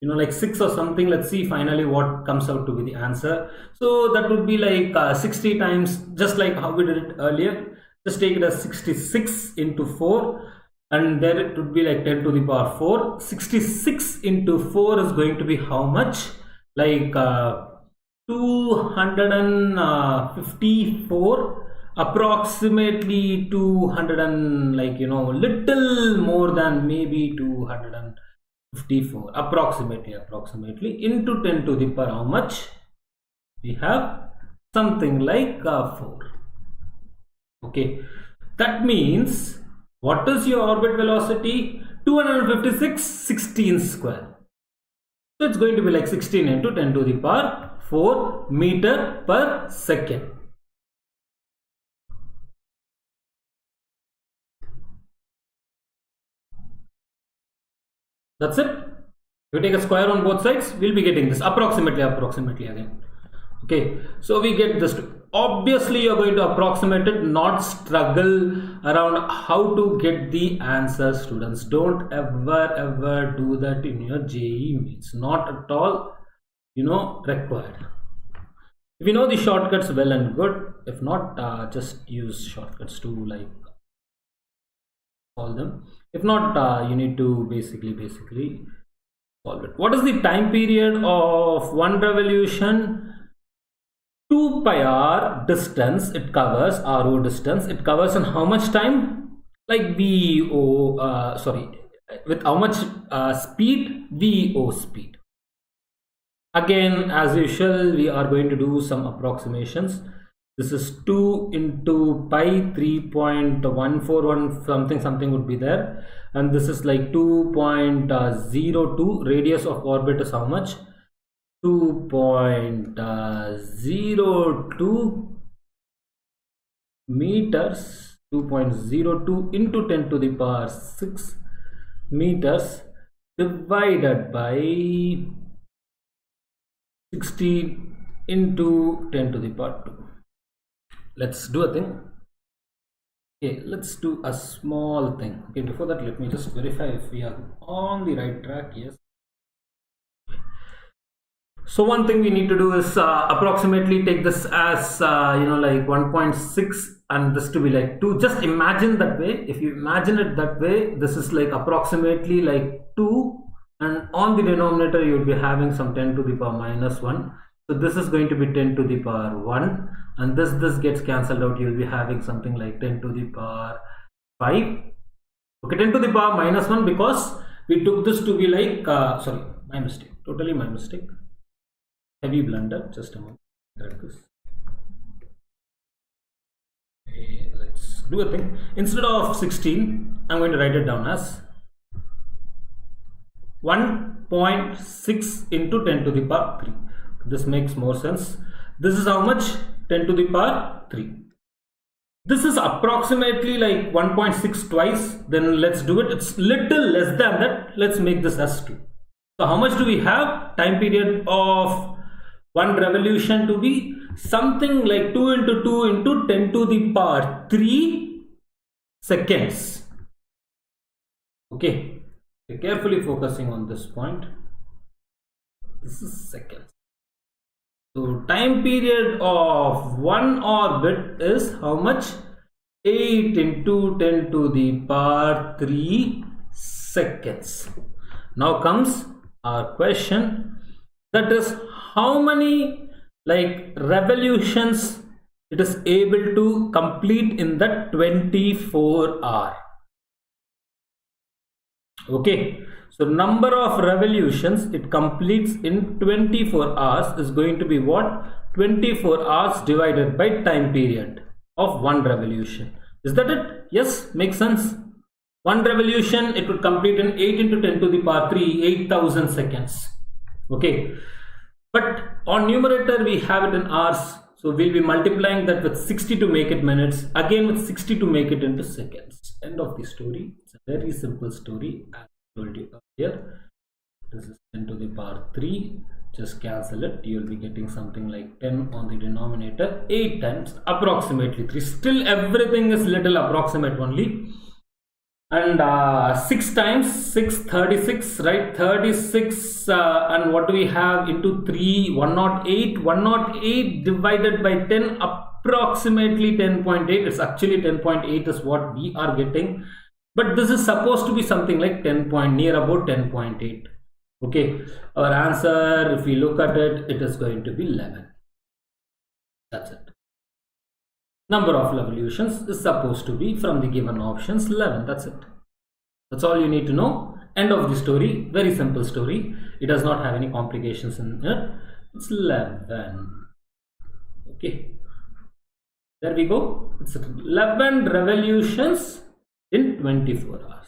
Speaker 1: Like 6 or something. Let's see finally what comes out to be the answer. So that would be like 60 times, just like how we did it earlier. Just take it as 66 into 4, and there it would be like 10 to the power 4. 66 into 4 is going to be how much? Like 254, approximately 200 and little more than maybe 254, approximately into 10 to the power how much? We have something like 4. Okay, that means what is your orbit velocity? 256 16 square. So it's going to be like 16 into 10 to the power 4 meter per second. That's it. If you take a square on both sides, we'll be getting this approximately again. Okay, so we get this. Obviously, you're going to approximate it, not struggle around how to get the answer, students. Don't ever do that in your JEE. It's not at all, required. If you know the shortcuts, well and good. If not, just use shortcuts to like solve them. If not, you need to basically solve it. What is the time period of one revolution? 2 pi r distance it covers, RO distance it covers in how much time? Like with how much speed? VO speed. Again, as usual, we are going to do some approximations. This is 2 into pi 3.141 something would be there, and this is like 2.02. Radius of orbit is how much? 2.02 meters, 2.02 into 10 to the power 6 meters divided by 16 into 10 to the power 2. Let's do a thing. Okay, let's do a small thing. Okay, before that, let me just verify if we are on the right track. Yes. So one thing we need to do is approximately take this as like 1.6 and this to be like 2. Just imagine that way. If you imagine it that way, this is like approximately like 2, and on the denominator you will be having some 10 to the power minus 1. So this is going to be 10 to the power 1, and this gets cancelled out. You will be having something like 10 to the power 5. Okay, 10 to the power minus 1 because we took this to be like sorry, my mistake, totally my mistake. Heavy blunder. Just a moment. Correct this. Okay, let's do a thing. Instead of 16, I'm going to write it down as 1.6 into 10 to the power 3. This makes more sense. This is how much? 10 to the power 3. This is approximately like 1.6 twice. Then let's do it. It's little less than that. Let's make this as 2. So how much do we have? Time period of one revolution to be something like 2 into 2 into 10 to the power 3 seconds. Okay, we're carefully focusing on this point. This is seconds. So time period of one orbit is how much? 8 into 10 to the power 3 seconds. Now comes our question, that is how many like revolutions it is able to complete in that 24 hour. Okay, so number of revolutions it completes in 24 hours is going to be what? 24 hours divided by time period of one revolution. Is that it? Yes, makes sense. One revolution it would complete in 8 into 10 to the power 3, 8000 seconds. Okay, but on numerator we have it in hours, so we'll be multiplying that with 60 to make it minutes, again with 60 to make it into seconds. End of the story. It's a very simple story as I told you earlier. This is 10 to the power 3. Just cancel it. You'll be getting something like 10 on the denominator, 8 times approximately 3. Still everything is little approximate only. And 6 times 6, 36, right? 36 and what do we have into 3? 108. 108 divided by 10, approximately 10.8. It's actually 10.8 is what we are getting, but this is supposed to be something like 10 point, near about 10.8. Okay, our answer, if we look at it, it is going to be 11. That's it. Number of revolutions is supposed to be from the given options 11. That's it. That's all you need to know. End of the story. Very simple story. It does not have any complications in it. It's 11. Okay, there we go. It's 11 revolutions in 24 hours.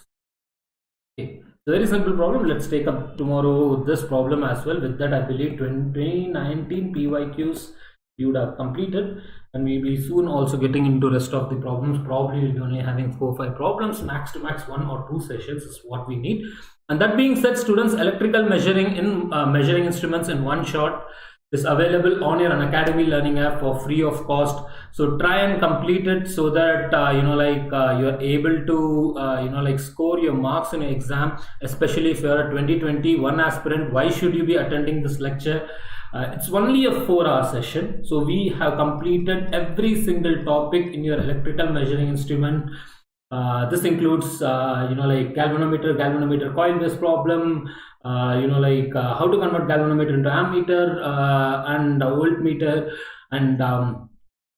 Speaker 1: Okay, so very simple problem. Let's take up tomorrow this problem as well. With that, I believe 2019 PYQs you would have completed, and we'll be soon also getting into rest of the problems. Probably we'll be only having 4 or 5 problems, max to max 1 or 2 sessions is what we need. And that being said, students, electrical measuring in measuring instruments in one shot is available on your Unacademy learning app for free of cost. So try and complete it so that you're able to score your marks in your exam, especially if you're a 2021 aspirant. Why should you be attending this lecture? It's only a 4-hour session, so we have completed every single topic in your electrical measuring instrument. This includes galvanometer coil based problem, how to convert galvanometer into ammeter and voltmeter, and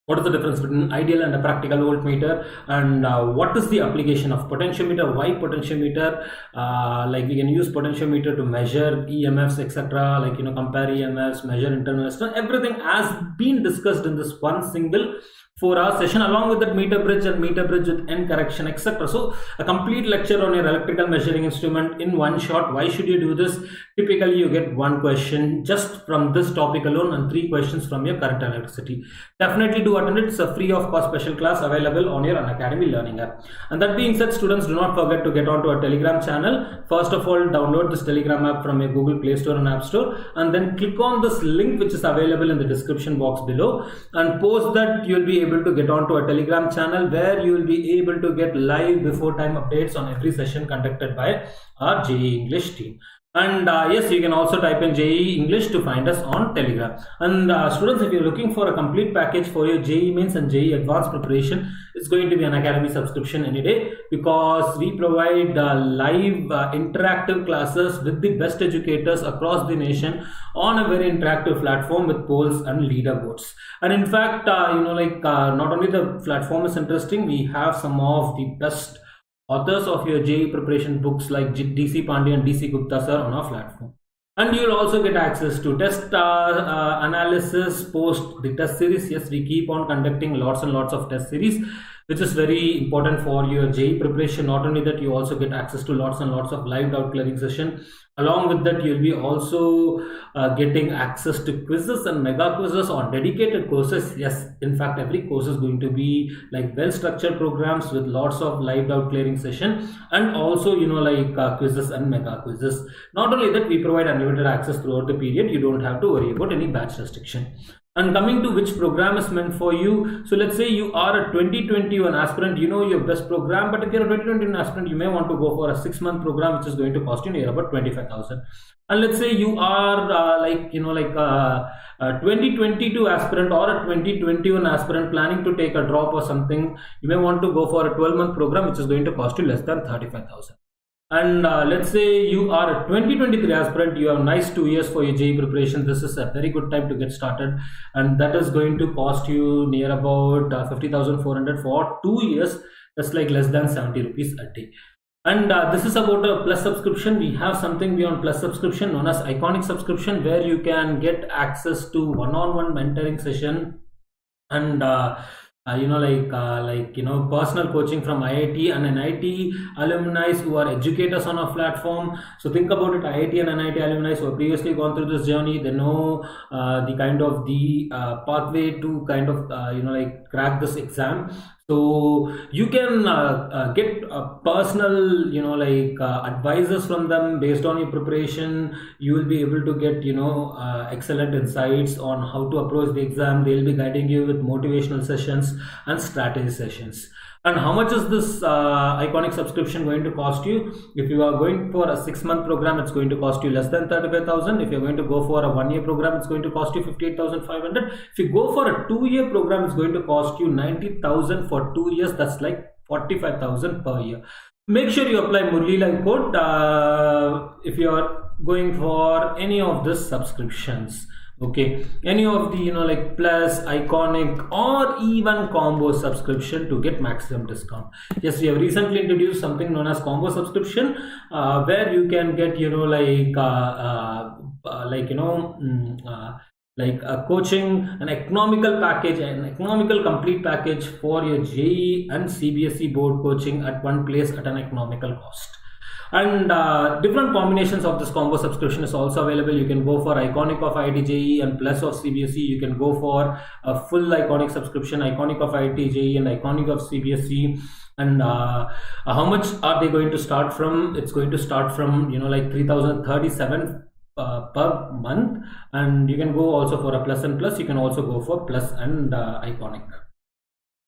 Speaker 1: what is the difference between ideal and a practical voltmeter, and what is the application of potentiometer, why potentiometer, we can use potentiometer to measure EMFs, etc., compare EMFs, measure internal resistance. Everything has been discussed in this one single 4-hour session, along with that meter bridge and meter bridge with end correction, etc. So a complete lecture on your electrical measuring instrument in one shot. Why should you do this? Typically you get 1 question just from this topic alone and 3 questions from your current electricity. Definitely do attend it. It's a free of cost special class available on your Unacademy learning app. And that being said, students, do not forget to get onto our Telegram channel. First of all, download this Telegram app from your Google Play Store and App Store, and then click on this link which is available in the description box below, and post that you'll be able to get onto a Telegram channel where you will be able to get live before time updates on every session conducted by our JEE English team. And yes, you can also type in JEE English to find us on Telegram. And students, if you're looking for a complete package for your JEE Mains and JEE Advanced preparation, it's going to be an Academy subscription any day, because we provide live interactive classes with the best educators across the nation on a very interactive platform with polls and leaderboards. And in fact, not only the platform is interesting, we have some of the best authors of your JEE preparation books like DC Pandey and DC Gupta sir on our platform. And you'll also get access to test analysis post the test series. Yes, we keep on conducting lots and lots of test series, which is very important for your JEE preparation. Not only that, you also get access to lots and lots of live doubt clearing session. Along with that, you'll be also getting access to quizzes and mega quizzes on dedicated courses. Yes, in fact, every course is going to be like well structured programs with lots of live doubt clearing session, and also quizzes and mega quizzes. Not only that, we provide unlimited access throughout the period. You don't have to worry about any batch restriction. And coming to which program is meant for you, so let's say you are a 2021 aspirant, you know your best program, but if you're a 2021 aspirant, you may want to go for a 6-month program which is going to cost you near about 25,000. And let's say you are a 2022 aspirant or a 2021 aspirant planning to take a drop or something, you may want to go for a 12-month program which is going to cost you less than 35,000. And let's say you are a 2023 aspirant, you have nice 2 years for your JEE preparation. This is a very good time to get started, and that is going to cost you near about 50,400 for 2 years. That's like less than 70 rupees a day. And this is about a plus subscription. We have something beyond plus subscription known as iconic subscription, where you can get access to one-on-one mentoring session and personal coaching from IIT and NIT alumni who are educators on our platform. So think about it, IIT and NIT alumni who have previously gone through this journey, they know the pathway to crack this exam. So you can get personal advices from them based on your preparation. You will be able to get excellent insights on how to approach the exam. They will be guiding you with motivational sessions and strategy sessions. And how much is this iconic subscription going to cost you? If you are going for a 6-month program, it's going to cost you less than 35,000. If you're going to go for a 1-year program, it's going to cost you 58,500. If you go for a 2-year program, it's going to cost you 90,000 for 2 years. That's like 45,000 per year. Make sure you apply Muralidharan code if you are going for any of these subscriptions. Okay, any of the plus, iconic, or even combo subscription to get maximum discount. Yes, we have recently introduced something known as combo subscription, where you can get like a coaching, an economical package, an economical complete package for your JEE and CBSE board coaching at one place at an economical cost. And different combinations of this combo subscription is also available. You can go for iconic of IIT JEE and plus of CBSE. You can go for a full iconic subscription, iconic of IIT JEE and iconic of CBSE. And how much are they going to start from? It's going to start from, like 3037 per month. And you can go also for a plus and plus. You can also go for plus and iconic.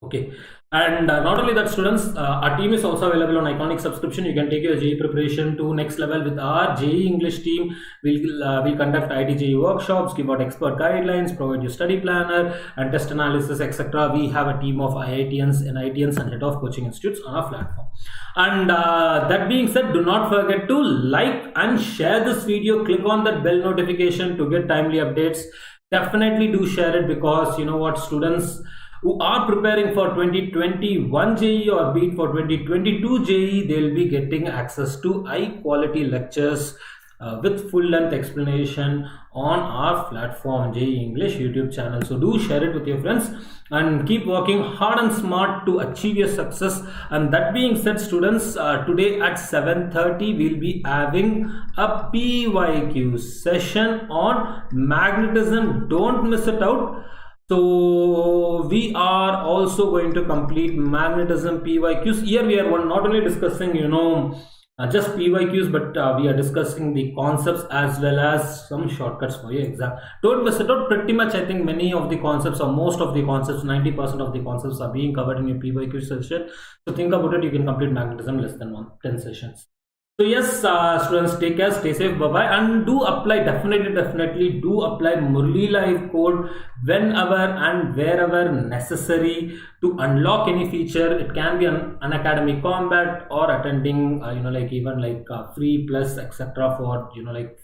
Speaker 1: Okay, and not only that, students, our team is also available on iconic subscription. You can take your JEE preparation to next level with our JEE English team. We'll conduct IIT JEE workshops, give out expert guidelines, provide you study planner and test analysis, etc. We have a team of IITians, NITians and head of coaching institutes on our platform. And that being said, do not forget to like and share this video. Click on that bell notification to get timely updates. Definitely do share it, because you know what, students who are preparing for 2021 JEE or be it for 2022 JEE, they will be getting access to high quality lectures with full length explanation on our platform JEE English YouTube channel. So do share it with your friends and keep working hard and smart to achieve your success. And that being said, students, today at 7:30 we'll be having a PYQ session on magnetism. Don't miss it out. So we are also going to complete magnetism PYQs. Here we are not only discussing, just PYQs, but we are discussing the concepts as well as some shortcuts for your exam. Don't miss it out. Pretty much, I think many of the concepts or most of the concepts, 90% of the concepts are being covered in your PYQ session. So think about it. You can complete magnetism less than 10 sessions. So yes, students, take care, stay safe, bye bye, and do apply, definitely do apply Murli Live code whenever and wherever necessary to unlock any feature. It can be an Unacademy combat or attending even free plus etc for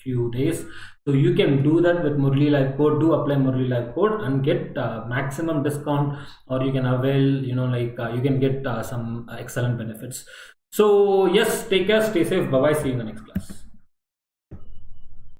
Speaker 1: few days. So you can do that with Murli Live code. Do apply Murli Live code and get maximum discount, or you can avail you can get some excellent benefits. So yes, take care, stay safe, bye bye, see you in the next class.